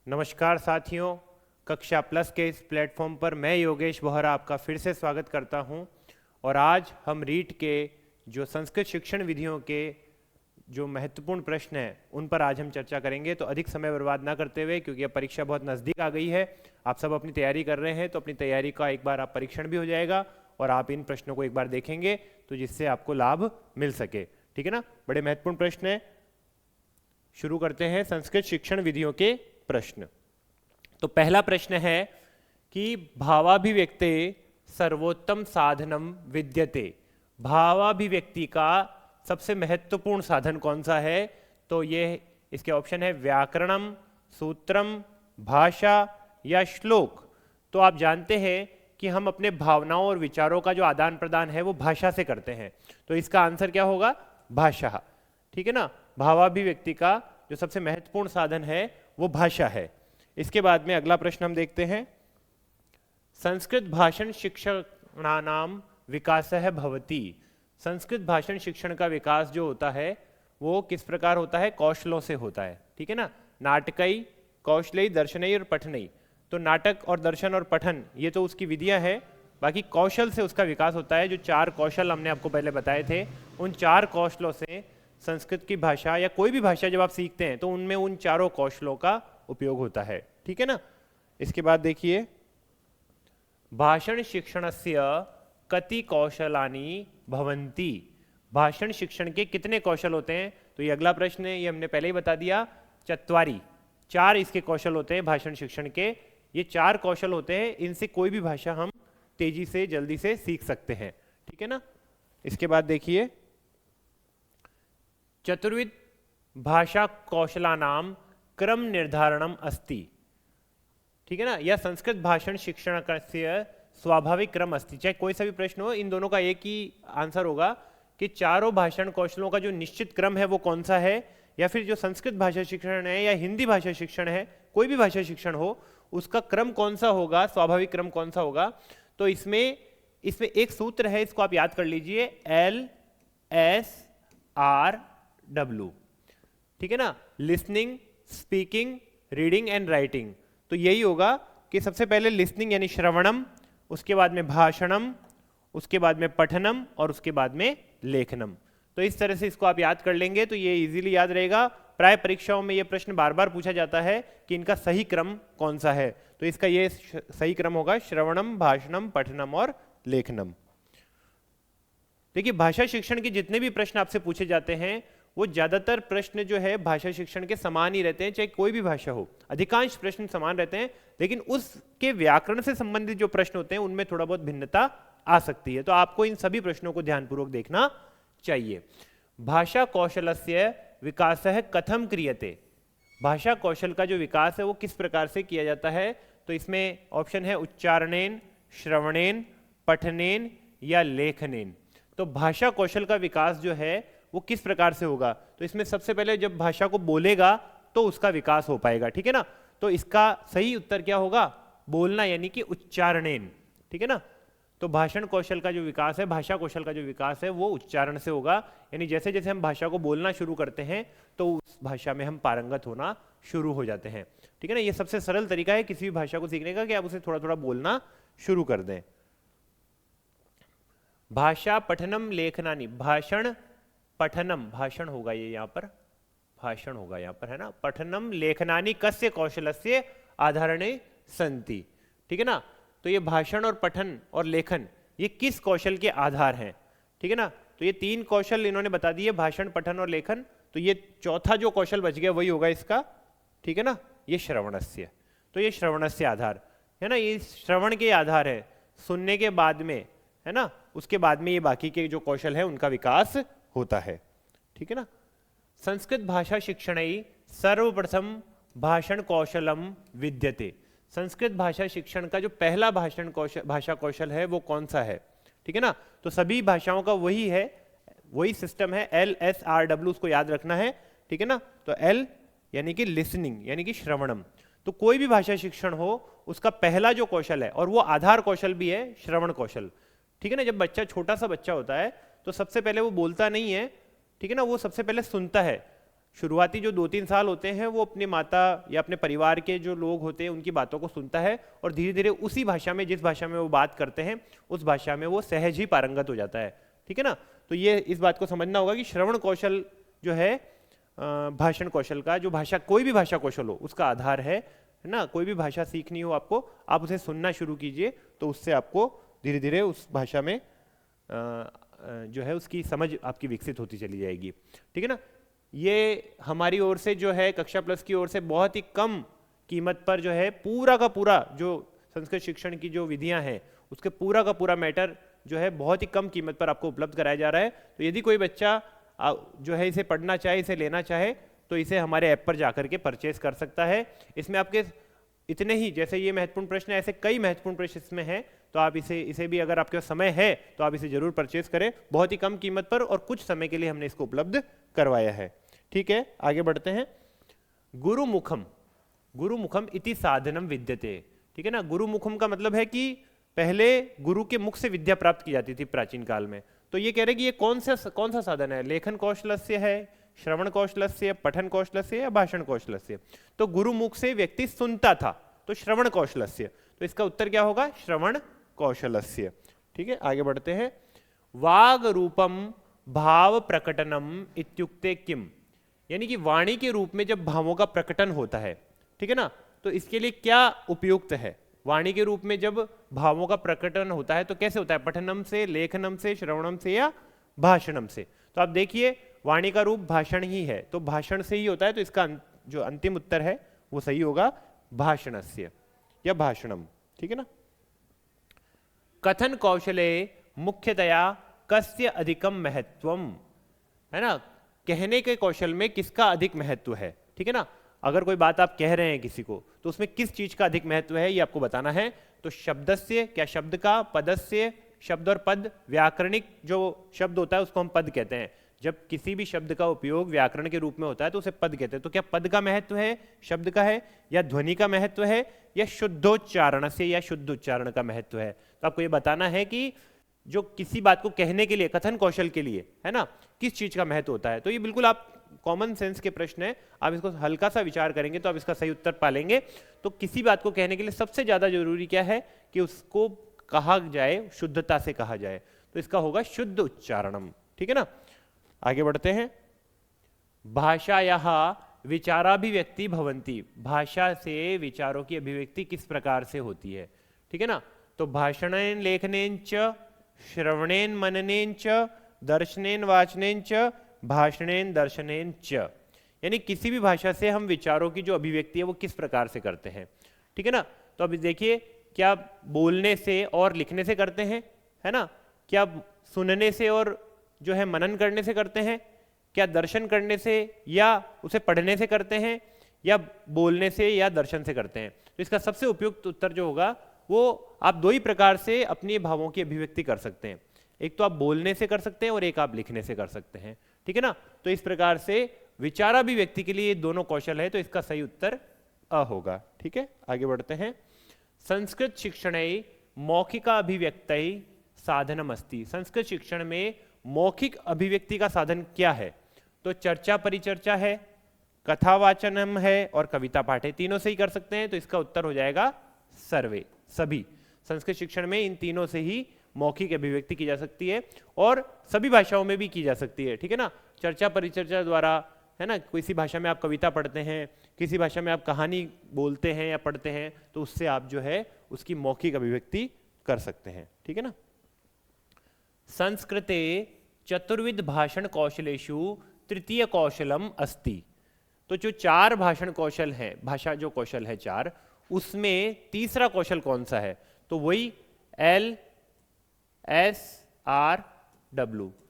नमस्कार साथियों, कक्षा प्लस के इस प्लेटफॉर्म पर मैं योगेश बोहरा आपका फिर से स्वागत करता हूं। और आज हम रीट के जो संस्कृत शिक्षण विधियों के जो महत्वपूर्ण प्रश्न हैं उन पर आज हम चर्चा करेंगे। तो अधिक समय बर्बाद ना करते हुए, क्योंकि अब परीक्षा बहुत नज़दीक आ गई है, आप सब अपनी तैयारी कर रहे हैं, तो अपनी तैयारी का एक बार आप परीक्षण भी हो जाएगा और आप इन प्रश्नों को एक बार देखेंगे तो जिससे आपको लाभ मिल सके। ठीक है ना, बड़े महत्वपूर्ण प्रश्न है। शुरू करते हैं संस्कृत शिक्षण विधियों के प्रश्न। तो पहला प्रश्न है कि भावाभिव्यक्ते सर्वोत्तम साधनम विद्यते। भावाभिव्यक्ति का सबसे महत्वपूर्ण साधन कौन सा है? तो ये इसके ऑप्शन है व्याकरणम, सूत्रम, भाषा या श्लोक। तो आप जानते हैं कि हम अपने भावनाओं और विचारों का जो आदान प्रदान है वो भाषा से करते हैं, तो इसका आंसर क्या होगा? भाषा। ठीक है ना, भावाभिव्यक्ति का जो सबसे महत्वपूर्ण साधन है वो भाषा है। इसके बाद में अगला प्रश्न हम देखते हैं। संस्कृत भाषण शिक्षणानाम विकासः भवति। संस्कृत भाषण शिक्षण का विकास जो होता है वो किस प्रकार होता है? कौशलों से होता है। ठीक है ना, नाटकई, कौशलई, दर्शनई और पठनई। तो नाटक और दर्शन और पठन ये तो उसकी विधियां है, बाकी कौशल से उसका विकास होता है। जो 4 कौशल हमने आपको पहले बताए थे, उन 4 कौशलों से संस्कृत की भाषा या कोई भी भाषा जब आप सीखते हैं तो उनमें उन चारों कौशलों का उपयोग होता है। ठीक है ना। इसके बाद देखिए, भाषण शिक्षणस्य कति कौशलानि भवन्ति। भाषण शिक्षण के कितने कौशल होते हैं? तो ये अगला प्रश्न है, ये हमने पहले ही बता दिया, चत्वारी। 4 इसके कौशल होते हैं भाषण शिक्षण के। ये 4 कौशल होते हैं, इनसे कोई भी भाषा हम तेजी से जल्दी से सीख सकते हैं। ठीक है ना। इसके बाद देखिए, चतुर्विध भाषा कौशलानाम क्रम निर्धारणम अस्ति। ठीक है ना, या संस्कृत भाषण शिक्षण का स्वाभाविक क्रम अस्ति। चाहे कोई सा भी प्रश्न हो, इन दोनों का एक ही आंसर होगा कि चारों भाषण कौशलों का जो निश्चित क्रम है वो कौन सा है, या फिर जो संस्कृत भाषा शिक्षण है या हिंदी भाषा शिक्षण है, कोई भी भाषा शिक्षण हो, उसका क्रम कौन सा होगा, स्वाभाविक क्रम कौन सा होगा। तो इसमें एक सूत्र है, इसको आप याद कर लीजिए, LSRW। ठीक है ना, listening, speaking, reading and writing. तो यही होगा कि सबसे पहले लिसनिंग यानी श्रवणम, उसके बाद में भाषणम, उसके बाद में पठनम और उसके बाद में लेखनम। तो इस तरह से इसको आप याद कर लेंगे तो ये इजीली याद रहेगा। प्राय परीक्षाओं में ये प्रश्न बार बार पूछा जाता है कि इनका सही क्रम कौन सा है। तो इसका ये सही क्रम होगा श्रवणम, भाषणम, पठनम और लेखनम। देखिए, भाषा शिक्षण के जितने भी प्रश्न आपसे पूछे जाते हैं वो ज्यादातर प्रश्न जो है भाषा शिक्षण के समान ही रहते हैं, चाहे कोई भी भाषा हो। अधिकांश प्रश्न समान रहते हैं, लेकिन उसके व्याकरण से संबंधित जो प्रश्न होते हैं उनमें थोड़ा बहुत भिन्नता आ सकती है। तो आपको इन सभी प्रश्नों को ध्यानपूर्वक देखना चाहिए। भाषा कौशलस्य विकासः कथम क्रियते। भाषा कौशल का जो विकास है वो किस प्रकार से किया जाता है? तो इसमें ऑप्शन है उच्चारणेन, श्रवणेन, पठनेन या लेखनेन। तो भाषा कौशल का विकास जो है वो किस प्रकार से होगा? तो इसमें सबसे पहले जब भाषा को बोलेगा तो उसका विकास हो पाएगा। ठीक है ना, तो इसका सही उत्तर क्या होगा? बोलना, यानी कि उच्चारणेन। ठीक है ना, तो भाषण कौशल का जो विकास है, भाषा कौशल का जो विकास है वो उच्चारण से होगा। यानी जैसे जैसे हम भाषा को बोलना शुरू करते हैं तो उस भाषा में हम पारंगत होना शुरू हो जाते हैं। ठीक है ना, ये सबसे सरल तरीका है किसी भी भाषा को सीखने का कि आप उसे थोड़ा थोड़ा बोलना शुरू कर दें। भाषा पठनम लेखनानि। भाषण पठनम, भाषण होगा ये यहाँ पर, भाषण होगा यहाँ पर, है ना। पठनम लेखनानि कस्य कौशलस्य आधारणे सन्ति। ठीक है ना, तो ये भाषण और पठन और लेखन ये किस कौशल के आधार हैं? ठीक है ना, तो ये 3 कौशल इन्होंने बता दिए, भाषण, पठन और लेखन। तो ये चौथा जो कौशल बच गया वही होगा इसका। ठीक है ना, ये श्रवणस्य। तो ये श्रवणस्य आधार है ना, ये श्रवण के आधार है, सुनने के बाद में, है ना, उसके बाद में ये बाकी के जो कौशल है उनका विकास होता है। ठीक है ना। संस्कृत भाषा शिक्षणई सर्वप्रथम भाषण कौशलम विद्यते। संस्कृत भाषा शिक्षण का जो पहला भाषा कौशल है वो कौन सा है? ठीक है ना, तो सभी भाषाओं का वही है, वही सिस्टम है, LSRW, उसको याद रखना है। ठीक है ना, तो L यानी कि लिसनिंग, यानी कि श्रवणम। तो कोई भी भाषा शिक्षण हो उसका पहला जो कौशल है, और वो आधार कौशल भी है, श्रवण कौशल। ठीक है ना, जब बच्चा छोटा सा बच्चा होता है तो सबसे पहले वो बोलता नहीं है, ठीक है ना, वो सबसे पहले सुनता है। शुरुआती जो 2-3 साल होते हैं वो अपनी माता या अपने परिवार के जो लोग होते हैं उनकी बातों को सुनता है और धीरे धीरे उसी भाषा में, जिस भाषा में वो बात करते हैं उस भाषा में वो सहज ही पारंगत हो जाता है। ठीक है ना। तो ये इस बात को समझना होगा कि श्रवण कौशल जो है भाषण कौशल का, जो भाषा, कोई भी भाषा कौशल हो उसका आधार है ना। कोई भी भाषा सीखनी हो आपको, आप उसे सुनना शुरू कीजिए तो उससे आपको धीरे धीरे उस भाषा में जो है उसकी समझ आपकी विकसित होती चली जाएगी। ठीक है ना। ये हमारी ओर से जो है कक्षा प्लस की ओर से बहुत ही कम कीमत पर जो है पूरा का पूरा जो संस्कृत शिक्षण की जो विधियां हैं उसके पूरा का पूरा मैटर जो है बहुत ही कम कीमत पर आपको उपलब्ध कराया जा रहा है। तो यदि कोई बच्चा जो है इसे पढ़ना चाहे, इसे लेना चाहे तो इसे हमारे ऐप पर जाकर के परचेज कर सकता है। इसमें आपके इतने ही, जैसे ये महत्वपूर्ण प्रश्न है, ऐसे कई महत्वपूर्ण प्रश्न इसमें हैं, तो आप इसे भी, अगर आपके पास समय है तो आप इसे जरूर परचेज करें बहुत ही कम कीमत पर, और कुछ समय के लिए हमने इसको उपलब्ध करवाया है। ठीक है, आगे बढ़ते हैं। गुरुमुखम, गुरुमुखम इति साधनम विद्यते। ठीक है ना। गुरुमुखम का मतलब है कि पहले गुरु के मुख से विद्या प्राप्त की जाती थी प्राचीन काल में। तो ये कह रहे कि ये कौन सा साधन है? लेखन कौशलस्य है, श्रवण कौशलस्य, पठन कौशलस्य या भाषण कौशलस्य? तो गुरुमुख से व्यक्ति सुनता था तो श्रवण कौशलस्य, तो इसका उत्तर क्या होगा? श्रवण कौशलस्य। ठीक है, आगे बढ़ते हैं। वाग रूपम भाव प्रकटनम इत्युक्ते किम, यानी कि वाणी के रूप में जब भावों का प्रकटन होता है, ठीक है ना, तो इसके लिए क्या उपयुक्त है? वाणी के रूप में जब भावों का प्रकटन होता है तो कैसे होता है? पठनम से, लेखनम से, श्रवणम से या भाषणम से? तो आप देखिए वाणी का रूप भाषण ही है, तो भाषण से ही होता है, तो इसका जो अंतिम उत्तर है वो सही होगा भाषणस्य या भाषणम। ठीक है ना। कथन कौशले मुख्यतया कस्य अधिकम महत्वम, है ना, कहने के कौशल में किसका अधिक महत्व है? ठीक है ना। अगर कोई बात आप कह रहे हैं किसी को तो उसमें किस चीज का अधिक महत्व है ये आपको बताना है। तो शब्दस्य, क्या शब्द का, पदस्य, शब्द और पद, व्याकरणिक जो शब्द होता है उसको हम पद कहते हैं। जब किसी भी शब्द का उपयोग व्याकरण के रूप में होता है तो उसे पद कहते हैं। तो क्या पद का महत्व है, शब्द का है, या ध्वनि का महत्व है, या शुद्धोच्चारण से या शुद्ध उच्चारण का महत्व है? तो आपको ये बताना है कि जो किसी बात को कहने के लिए, कथन कौशल के लिए, है ना, किस चीज का महत्व होता है। तो ये बिल्कुल आप कॉमन सेंस के प्रश्न है, आप इसको हल्का सा विचार करेंगे तो आप इसका सही उत्तर पालेंगे। तो किसी बात को कहने के लिए सबसे ज्यादा जरूरी क्या है कि उसको कहा जाए, शुद्धता से कहा जाए, तो इसका होगा शुद्ध उच्चारणम। ठीक है ना। आगे बढ़ते हैं। भाषायाः विचाराभिव्यक्ति भवन्ति, भाषा से विचारों की अभिव्यक्ति किस प्रकार से होती है? ठीक है ना। तो भाषणेन लेखनेन च, श्रवणेन मननेन च, दर्शनेन वाचनेन च, भाषणेन दर्शनेन च, यानी किसी भी भाषा से हम विचारों की जो अभिव्यक्ति है वो किस प्रकार से करते हैं। ठीक है ना। तो अभी देखिए, क्या बोलने से और लिखने से करते हैं, है ना, क्या सुनने से और जो है मनन करने से करते हैं, क्या दर्शन करने से या उसे पढ़ने से करते हैं, या बोलने से या दर्शन से करते हैं? तो इसका सबसे उपयुक्त उत्तर जो होगा वो आप दो ही प्रकार से अपनी भावों की अभिव्यक्ति कर सकते हैं। एक तो आप बोलने से कर सकते हैं और एक आप लिखने से कर सकते हैं। ठीक है ना। तो इस प्रकार से विचाराभिव्यक्ति के लिए दोनों कौशल है, तो इसका सही उत्तर अ होगा। ठीक है, आगे बढ़ते हैं। संस्कृत शिक्षण मौखिका अभिव्यक्ति साधनम अस्ति, संस्कृत शिक्षण में मौखिक अभिव्यक्ति का साधन क्या है? तो चर्चा परिचर्चा है, कथावाचनम है और कविता पाठ है। तीनों से ही कर सकते हैं, तो इसका उत्तर हो जाएगा सर्वे, सभी। संस्कृत शिक्षण में इन तीनों से ही मौखिक अभिव्यक्ति की जा सकती है और सभी भाषाओं में भी की जा सकती है। ठीक है ना। चर्चा परिचर्चा द्वारा, है ना, किसी भाषा में आप कविता पढ़ते हैं, किसी भाषा में आप कहानी बोलते हैं या पढ़ते हैं, तो उससे आप जो है उसकी मौखिक अभिव्यक्ति कर सकते हैं। ठीक है ना। संस्कृते चतुर्विध भाषण कौशलेषु तृतीय कौशलम अस्ति, तो जो 4 भाषण कौशल हैं, भाषा जो कौशल है 4, उसमें तीसरा कौशल कौन सा है? तो वही LSRW,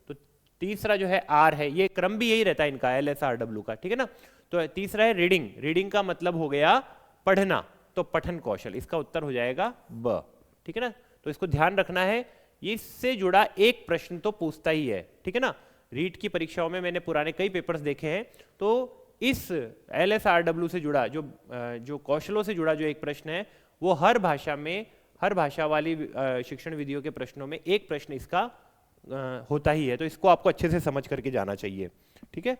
तो तीसरा जो है R है, ये क्रम भी यही रहता है इनका, LSRW का। ठीक है ना। तो तीसरा है रीडिंग, रीडिंग का मतलब हो गया पढ़ना, तो पठन कौशल, इसका उत्तर हो जाएगा ब। ठीक है ना। तो इसको ध्यान रखना है, इससे जुड़ा एक प्रश्न तो पूछता ही है। ठीक है ना। रीट की परीक्षाओं में मैंने पुराने कई पेपर्स देखे हैं, तो इस LSRW से जुड़ा जो कौशलों से जुड़ा जो एक प्रश्न है वो हर भाषा में, हर भाषा वाली शिक्षण विधियों के प्रश्नों में एक प्रश्न इसका होता ही है, तो इसको आपको अच्छे से समझ करके जाना चाहिए। ठीक है।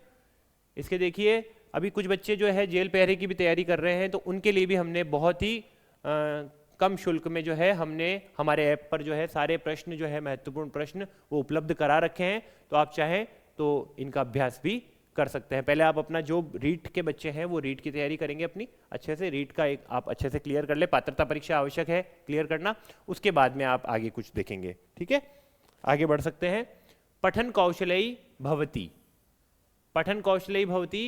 इसके देखिए अभी कुछ बच्चे जो है जेल पहरे की भी तैयारी कर रहे हैं, तो उनके लिए भी हमने बहुत ही कम शुल्क में जो है हमने हमारे ऐप पर जो है सारे प्रश्न जो है महत्वपूर्ण प्रश्न वो उपलब्ध करा रखे हैं। तो आप चाहें तो इनका अभ्यास भी कर सकते हैं। पहले आप अपना जो रीट के बच्चे हैं वो रीट की तैयारी करेंगे अपनी अच्छे से, रीट का एक आप अच्छे से क्लियर कर ले, पात्रता परीक्षा आवश्यक है क्लियर करना, उसके बाद में आप आगे कुछ देखेंगे। ठीक है, आगे बढ़ सकते हैं। पठन कौशलई भवति, पठन कौशलई भवति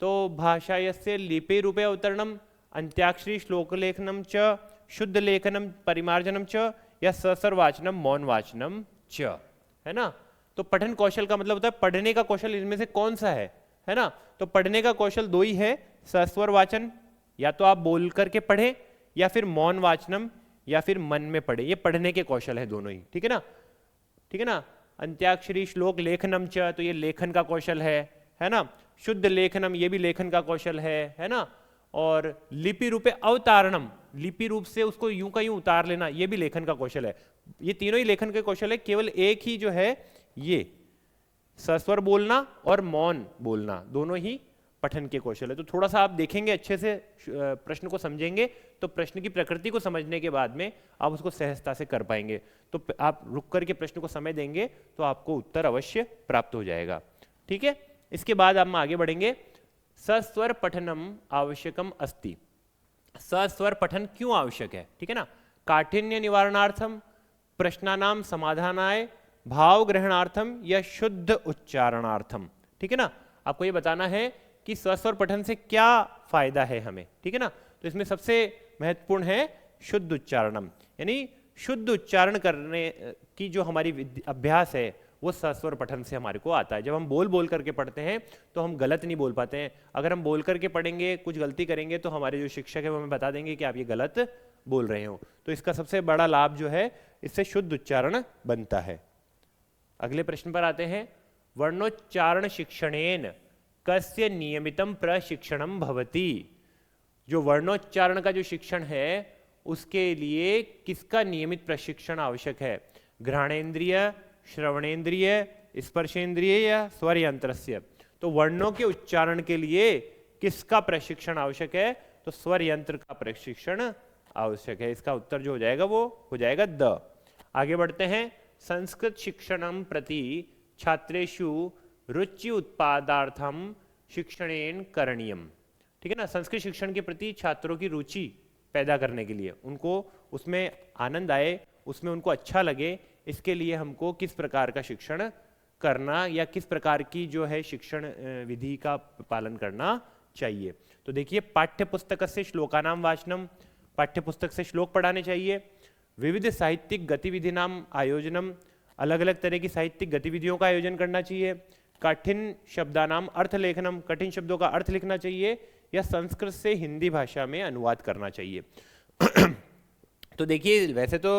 तो भाषायस्य लिपि रूपे अवतरणम अंत्याक्षरी श्लोक लेखनम च शुद्ध लेखनम परिमार्जनम च या सस्वर वाचनम मौन वाचनम च, है ना। तो पठन कौशल का मतलब होता है पढ़ने का कौशल, इनमें से कौन सा है ना। तो पढ़ने का कौशल दो ही है, सस्वर वाचन या तो आप बोल करके पढ़े या फिर मौन वाचनम या फिर मन में पढ़े, ये पढ़ने के कौशल है दोनों ही। ठीक है ना, ठीक है ना। अंत्याक्षरी श्लोक लेखनम च तो ये लेखन का कौशल है ना। शुद्ध लेखनम ये भी लेखन का कौशल है ना। और लिपि रूपे अवतारणम, लिपि रूप से उसको यूं का यूं उतार लेना, ये भी लेखन का कौशल है। ये तीनों ही लेखन के कौशल है, केवल एक ही जो है ये सस्वर बोलना और मौन बोलना दोनों ही पठन के कौशल है। तो थोड़ा सा आप देखेंगे अच्छे से प्रश्न को समझेंगे तो प्रश्न की प्रकृति को समझने के बाद में आप उसको सहजता से कर पाएंगे। तो आप रुक करके प्रश्न को समय देंगे तो आपको उत्तर अवश्य प्राप्त हो जाएगा। ठीक है, इसके बाद हम आगे बढ़ेंगे। सस्वर पठनम आवश्यकम अस्ति, सस्वर पठन क्यों आवश्यक है? ठीक है ना। काठिन्य निवारणार्थम, प्रश्नानाम समाधानाय, भाव ग्रहणार्थम या शुद्ध उच्चारणार्थम। ठीक है ना, आपको ये बताना है कि सस्वर पठन से क्या फायदा है हमें। ठीक है ना, तो इसमें सबसे महत्वपूर्ण है शुद्ध उच्चारणम, यानी शुद्ध उच्चारण करने की जो हमारी अभ्यास है वो सस्वर पठन से हमारे को आता है। जब हम बोल बोल करके पढ़ते हैं तो हम गलत नहीं बोल पाते हैं। अगर हम बोल करके पढ़ेंगे कुछ गलती करेंगे तो हमारे जो शिक्षक है वो हमें बता देंगे कि आप ये गलत बोल रहे हो। तो इसका सबसे बड़ा लाभ जो है इससे शुद्ध उच्चारण बनता है। अगले प्रश्न पर आते हैं। वर्णोच्चारण शिक्षणेन कस्य नियमितम प्रशिक्षणम भवति, जो वर्णोच्चारण का जो शिक्षण है उसके लिए किसका नियमित प्रशिक्षण आवश्यक है? घ्राणेन्द्रिय, श्रवणेन्द्रिय, स्पर्शेंद्रिय या स्वर यंत्रस्य। तो वर्णों के उच्चारण के लिए किसका प्रशिक्षण आवश्यक है? तो स्वर यंत्र का प्रशिक्षण आवश्यक है। इसका उत्तर जो हो जाएगा वो हो जाएगा द। आगे बढ़ते हैं। संस्कृत शिक्षणम प्रति छात्रेषु रुचि उत्पादार्थम शिक्षणेन करणीयम। ठीक है ना, संस्कृत शिक्षण के प्रति छात्रों की रुचि पैदा करने के लिए, उनको उसमें आनंद आए, उसमें उनको अच्छा लगे, इसके लिए हमको किस प्रकार का शिक्षण करना या किस प्रकार की जो है शिक्षण विधि का पालन करना चाहिए। तो देखिए, पाठ्य पुस्तक से श्लोकानाम वाचनम, पाठ्य पुस्तक से श्लोक पढ़ाने चाहिए। विविध साहित्यिक गतिविधि नाम आयोजनम, अलग अलग तरह की साहित्यिक गतिविधियों का आयोजन करना चाहिए। कठिन शब्दानाम अर्थ लेखनम, कठिन शब्दों का अर्थ लिखना चाहिए या संस्कृत से हिंदी भाषा में अनुवाद करना चाहिए। तो देखिए, वैसे तो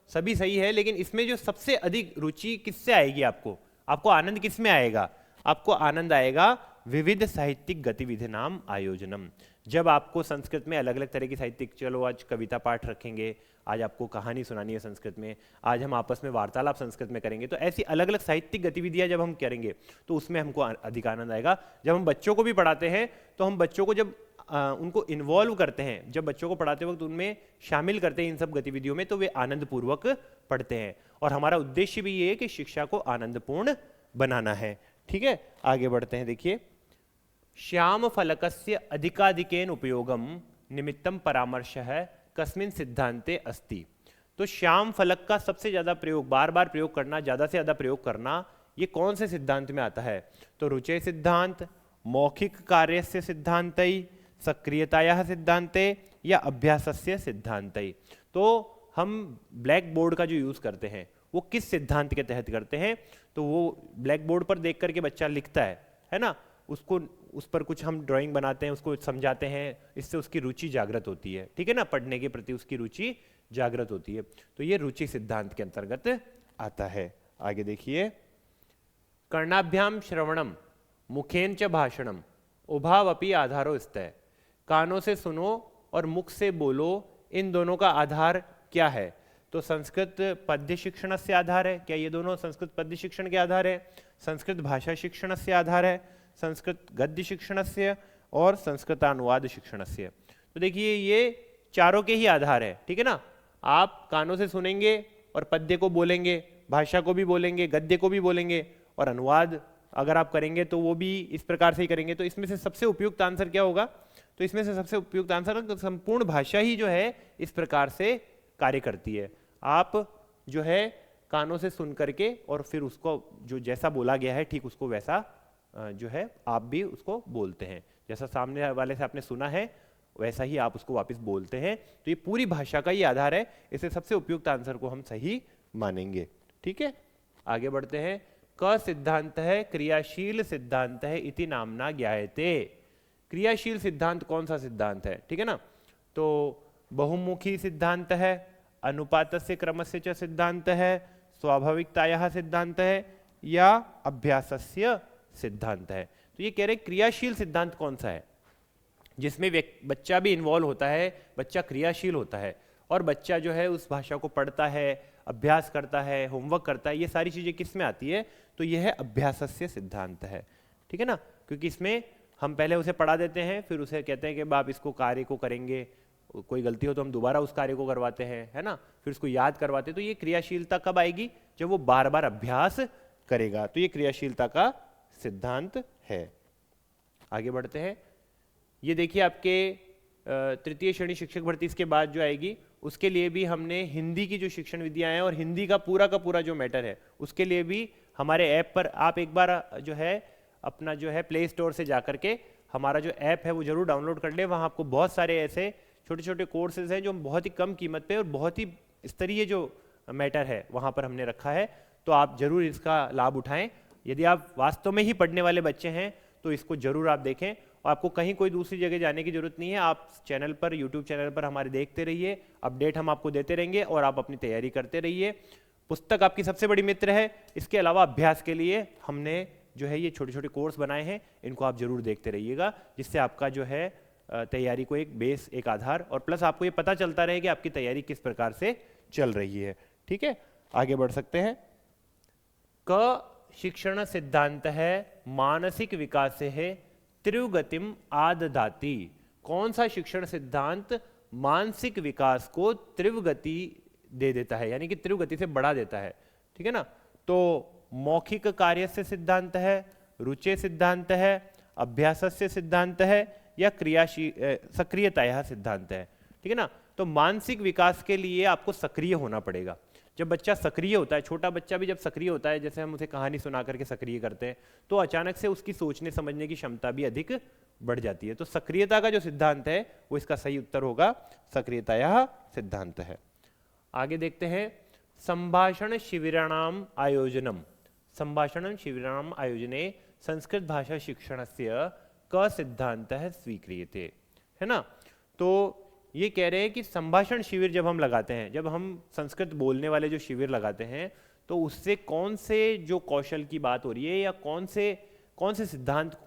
सभी सही है, लेकिन इसमें जो सबसे अधिक रुचि किससे आएगी? आपको आनंद किस में आएगा? आपको आनंद आएगा विविध साहित्यिक गतिविधि नाम आयोजनम। जब आपको संस्कृत में अलग अलग तरह की साहित्यिक, चलो आज कविता पाठ रखेंगे, आज आपको कहानी सुनानी है संस्कृत में, आज हम आपस में वार्तालाप संस्कृत में करेंगे, तो ऐसी अलग अलग साहित्यिक गतिविधियां जब हम करेंगे तो उसमें हमको अधिक आनंद आएगा। जब हम बच्चों को भी पढ़ाते हैं तो हम बच्चों को जब उनको इन्वॉल्व करते हैं, जब बच्चों को पढ़ाते वक्त उनमें शामिल करते हैं इन सब गतिविधियों में, तो वे आनंदपूर्वक पढ़ते हैं। और हमारा उद्देश्य भी ये है कि शिक्षा को आनंदपूर्ण बनाना है। ठीक है, आगे बढ़ते हैं। देखिए, श्याम फलकस्य अधिकाधिकेन उपयोगम निमित्तम परामर्शः कस्मिन् सिद्धांते अस्ति। तो श्याम फलक का सबसे ज्यादा प्रयोग, बार बार प्रयोग करना, ज्यादा से ज्यादा प्रयोग करना, ये कौन से सिद्धांत में आता है? तो रुचि सिद्धांत, मौखिक कार्यस्य सिद्धांतै, सक्रियतायाः सिद्धांते या अभ्यासस्य सिद्धांतै। तो हम ब्लैक बोर्ड का जो यूज करते हैं वो किस सिद्धांत के तहत करते हैं? तो वो ब्लैक बोर्ड पर देख करके बच्चा लिखता है ना, उसको उस पर कुछ हम ड्राइंग बनाते हैं, उसको समझाते हैं, इससे उसकी रुचि जागृत होती है। ठीक है ना, पढ़ने के प्रति उसकी रुचि जागृत होती है। तो ये रुचि सिद्धांत के अंतर्गत आता है। आगे देखिए, कर्णाभ्याम श्रवणम मुखेन च भाषणम उभावपि आधारो स्तः। कानों से सुनो और मुख से बोलो, इन दोनों का आधार क्या है? तो संस्कृत पद्य शिक्षण से आधार है। क्या ये दोनों संस्कृत पद्य शिक्षण के आधार है? संस्कृत भाषा शिक्षण से आधार है, संस्कृत गद्य शिक्षणस्य और संस्कृतानुवाद शिक्षणस्य। तो देखिए ये चारों के ही आधार है, ठीक है ना। आप कानों से सुनेंगे और पद्य को बोलेंगे, भाषा को भी बोलेंगे, गद्य को भी बोलेंगे, और अनुवाद अगर आप करेंगे तो वो भी इस प्रकार से ही करेंगे। तो इसमें से सबसे उपयुक्त आंसर क्या होगा? तो इसमें से सबसे उपयुक्त आंसर संपूर्ण भाषा ही जो है इस प्रकार से कार्य करती है। आप जो है कानों से सुन करके और फिर उसको जो जैसा बोला गया है ठीक उसको वैसा जो है आप भी उसको बोलते हैं, जैसा सामने वाले से आपने सुना है वैसा ही आप उसको वापस बोलते हैं। तो ये पूरी भाषा का ही आधार है, इसे सबसे उपयुक्त आंसर को हम सही मानेंगे। ठीक है, आगे बढ़ते हैं। क सिद्धांत है क्रियाशील सिद्धांत है इति नामना ज्ञायते। क्रियाशील सिद्धांत कौन सा सिद्धांत है? ठीक है ना, तो बहुमुखी सिद्धांत है, अनुपातस्य क्रमस्य च सिद्धांत है, स्वाभाविकतायाः सिद्धांत है, या अभ्यासस्य सिद्धांत है। तो ये कह रहे क्रियाशील सिद्धांत कौन सा है, जिसमें बच्चा भी इन्वॉल्व होता है, बच्चा क्रियाशील होता है और बच्चा जो है उस भाषा को पढ़ता है, अभ्यास करता है, होमवर्क करता है। ये सारी चीजें किस में आती है? तो यह है अभ्यासस्य सिद्धांत है। ठीक है ना, क्योंकि इसमें हम पहले उसे पढ़ा देते हैं, फिर उसे कहते हैं कि आप इसको कार्य को करेंगे, कोई गलती हो तो हम दोबारा उस कार्य को करवाते हैं, है ना, फिर उसको याद करवाते हैं। तो ये क्रियाशीलता कब आएगी? जब वो बार बार अभ्यास करेगा। तो ये क्रियाशीलता का सिद्धांत है। आगे बढ़ते हैं। ये देखिए आपके तृतीय श्रेणी शिक्षक भर्ती इसके बाद जो आएगी उसके लिए भी हमने हिंदी की जो शिक्षण विधियां हैं और हिंदी का पूरा जो मैटर है उसके लिए भी हमारे ऐप पर आप एक बार जो है अपना जो है प्ले स्टोर से जाकर के हमारा जो ऐप है वो जरूर डाउनलोड कर ले। वहाँ आपको बहुत सारे ऐसे छोटे छोटे कोर्सेज हैं जो बहुत ही कम कीमत पे और बहुत ही स्तरीय जो मैटर है वहाँ पर हमने रखा है। तो आप जरूर इसका लाभ उठाएं। यदि आप वास्तव में ही पढ़ने वाले बच्चे हैं तो इसको जरूर आप देखें और आपको कहीं कोई दूसरी जगह जाने की जरूरत नहीं है। आप चैनल पर, यूट्यूब चैनल पर हमारे देखते रहिए, अपडेट हम आपको देते रहेंगे और आप अपनी तैयारी करते रहिए। पुस्तक आपकी सबसे बड़ी मित्र है। इसके अलावा अभ्यास के लिए हमने जो है ये छोटे छोटे कोर्स बनाए हैं, इनको आप जरूर देखते रहिएगा, जिससे आपका जो है तैयारी को एक बेस, एक आधार और प्लस आपको ये पता चलता रहे कि आपकी तैयारी किस प्रकार से चल रही है। ठीक है, आगे बढ़ सकते हैं। क शिक्षण सिद्धांत है मानसिक विकास है त्रिगतिम आददाति। कौन सा शिक्षण सिद्धांत मानसिक विकास को त्रिवगति दे देता है, यानी कि त्रिवगति से बढ़ा देता है? ठीक है ना, तो मौखिक कार्यस्य सिद्धांत है, रुचे सिद्धांत है, अभ्यासस्य सिद्धांत है, या सक्रियतायाः सिद्धांत है। ठीक है ना, तो मानसिक विकास के लिए आपको सक्रिय होना पड़ेगा। जब बच्चा सक्रिय होता है, छोटा बच्चा भी जब सक्रिय होता है, जैसे हम उसे कहानी सुना करके सक्रिय करते हैं, तो अचानक से उसकी सोचने समझने की क्षमता भी अधिक बढ़ जाती है। तो सक्रियता का जो सिद्धांत है वो इसका सही उत्तर होगा, सक्रियतायाः सिद्धांत है। आगे देखते हैं। संभाषण शिविराणाम आयोजनम। संभाषण शिविराणाम आयोजने संस्कृत भाषा शिक्षणस्य क सिद्धांतः स्वीक्रियते, है ना। तो ये कह रहे हैं कि संभाषण शिविर जब हम लगाते हैं, जब हम संस्कृत बोलने वाले जो शिविर लगाते हैं, तो उससे कौन से जो कौशल की बात हो रही है या कौन से सिद्धांत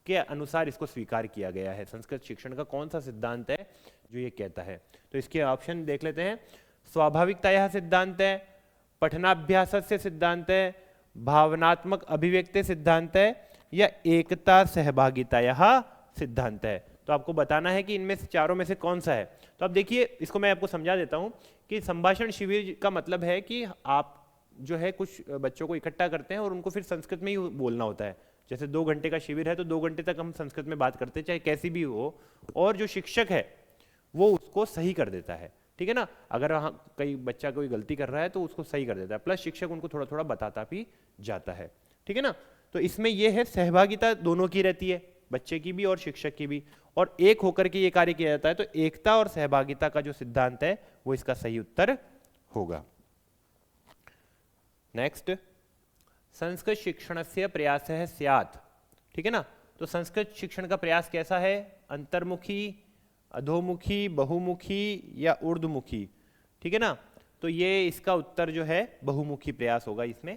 के अनुसार इसको स्वीकार किया गया है, संस्कृत शिक्षण का कौन सा सिद्धांत है जो ये कहता है। तो इसके ऑप्शन देख लेते हैं। स्वाभाविकतायाः सिद्धांत है, पठनाभ्यासस्य सिद्धांत है, भावनात्मक अभिव्यक्ति सिद्धांत है, या एकता सहभागितायाः सिद्धांत है। तो आपको बताना है कि इनमें से चारों में से कौन सा है। तो अब देखिए, इसको मैं आपको समझा देता हूं कि संभाषण शिविर का मतलब है कि आप जो है कुछ बच्चों को इकट्ठा करते हैं और उनको फिर संस्कृत में ही बोलना होता है। जैसे 2 घंटे का शिविर है तो 2 घंटे तक हम संस्कृत में बात करते हैं, चाहे कैसी भी हो, और जो शिक्षक है वो उसको सही कर देता है। ठीक है ना, अगर कई बच्चा कोई गलती कर रहा है तो उसको सही कर देता है, प्लस शिक्षक उनको थोड़ा थोड़ा बताता भी जाता है। ठीक है ना, तो इसमें यह है सहभागिता दोनों की रहती है, बच्चे की भी और शिक्षक की भी, और एक होकर के ये कार्य किया जाता है। तो एकता और सहभागिता का जो सिद्धांत है वो इसका सही उत्तर होगा। नेक्स्ट, संस्कृत शिक्षण से प्रयास है स्यात्। ठीक है ना, तो संस्कृत शिक्षण का प्रयास कैसा है? अंतर्मुखी, अधोमुखी, बहुमुखी या ऊर्ध्वमुखी। ठीक है ना, तो ये इसका उत्तर जो है बहुमुखी प्रयास होगा इसमें,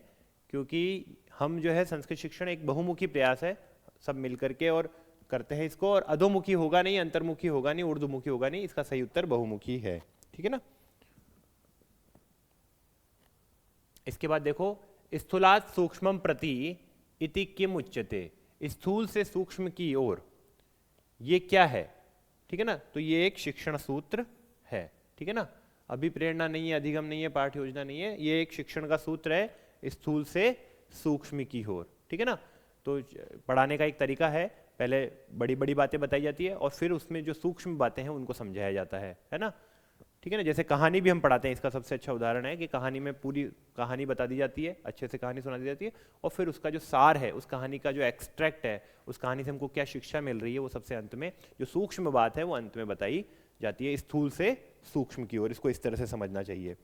क्योंकि हम जो है संस्कृत शिक्षण एक बहुमुखी प्रयास है, सब मिलकर के और करते हैं इसको, और अधोमुखी होगा नहीं, अंतर्मुखी होगा नहीं, ऊर्ध्वमुखी होगा नहीं, इसका सही उत्तर बहुमुखी है। ठीक है ना। इसके बाद देखो, स्थूलात् सूक्ष्मं प्रति इति किम उच्यते। स्थूल से सूक्ष्म की ओर, ये क्या है? ठीक है ना, तो ये एक शिक्षण सूत्र है। ठीक है ना, अभिप्रेरणा नहीं है, अधिगम नहीं है, पाठ योजना नहीं है, ये एक शिक्षण का सूत्र है, स्थूल से सूक्ष्म की ओर। ठीक है ना, तो पढ़ाने का एक तरीका है, पहले बड़ी बड़ी बातें बताई जाती है और फिर उसमें जो सूक्ष्म बातें हैं उनको समझाया जाता है ना। ठीक है ना, जैसे कहानी भी हम पढ़ाते हैं, इसका सबसे अच्छा उदाहरण है कि कहानी में पूरी कहानी बता दी जाती है, अच्छे से कहानी सुना दी जाती है, और फिर उसका जो सार है, उस कहानी का जो एक्सट्रैक्ट है, उस कहानी से हमको क्या शिक्षा मिल रही है, वो सबसे अंत में जो सूक्ष्म बात है वो अंत में बताई जाती है, स्थूल से सूक्ष्म की ओर। इसको इस तरह से समझना चाहिए।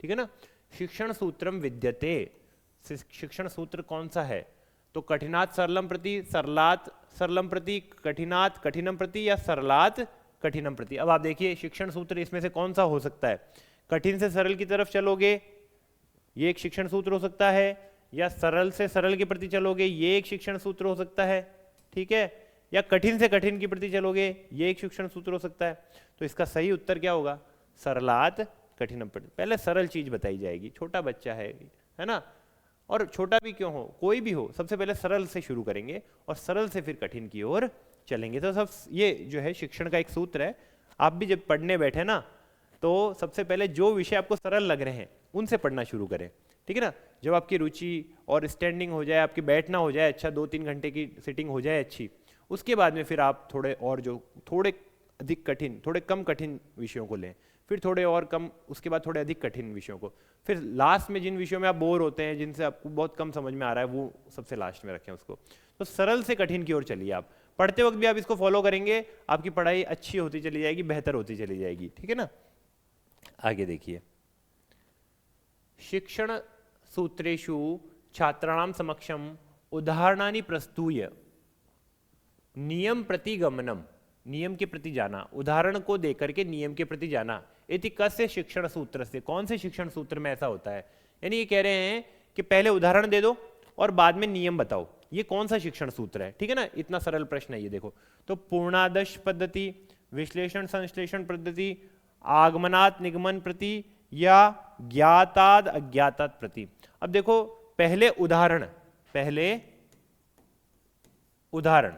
ठीक है ना, शिक्षण सूत्रम विद्यते, शिक्षण सूत्र कौन सा है? तो कठिनात सरलम प्रति, सरलात सरलम प्रति, कठिनात कठिनम प्रति, या सरलात कठिनम प्रति। अब आप देखिए शिक्षण सूत्र इसमें से कौन सा हो सकता है? कठिन से सरल की तरफ चलोगे, ये एक शिक्षण सूत्र हो सकता है, या सरल से सरल के प्रति चलोगे, ये एक शिक्षण सूत्र हो सकता है। ठीक है, या कठिन से कठिन की प्रति चलोगे, ये एक शिक्षण सूत्र हो सकता है। तो इसका सही उत्तर क्या होगा? सरलात कठिनम प्रति। पहले सरल चीज बताई जाएगी, छोटा बच्चा है ना, और छोटा भी क्यों हो, कोई भी हो, सबसे पहले सरल से शुरू करेंगे और सरल से फिर कठिन की ओर चलेंगे। तो सब ये जो है शिक्षण का एक सूत्र है। आप भी जब पढ़ने बैठे ना, तो सबसे पहले जो विषय आपको सरल लग रहे हैं उनसे पढ़ना शुरू करें। ठीक है ना, जब आपकी रुचि और स्टैंडिंग हो जाए, आपकी बैठना हो जाए अच्छा, 2-3 घंटे की सिटिंग हो जाए अच्छी, उसके बाद में फिर आप थोड़े और जो थोड़े अधिक कठिन, थोड़े कम कठिन विषयों को लें, फिर थोड़े और कम, उसके बाद थोड़े अधिक कठिन विषयों को, फिर लास्ट में जिन विषयों में आप बोर होते हैं, जिनसे आपको बहुत कम समझ में आ रहा है, वो सबसे लास्ट में रखें उसको। तो सरल से कठिन की ओर चलिए। आप पढ़ते वक्त भी आप इसको फॉलो करेंगे, आपकी पढ़ाई अच्छी होती चली जाएगी, बेहतर होती चली जाएगी। ठीक है ना, आगे देखिए, शिक्षण सूत्रेषु छात्राणां समक्षम उदाहरणानि प्रस्तूय नियम प्रतिगमनम, नियम के प्रति जाना, उदाहरण को देकर के नियम के प्रति जाना, इति कस्य शिक्षण सूत्र से, कौन से शिक्षण सूत्र में ऐसा होता है? यानी ये कह रहे हैं कि पहले उदाहरण दे दो और बाद में नियम बताओ, ये कौन सा शिक्षण सूत्र है? ठीक है ना, इतना सरल प्रश्न है ये। देखो तो पूर्णादर्श पद्धति, विश्लेषण संश्लेषण पद्धति, आगमनात् निगमन प्रति, या ज्ञाताद अज्ञातात् प्रति। अब देखो पहले उदाहरण, पहले उदाहरण,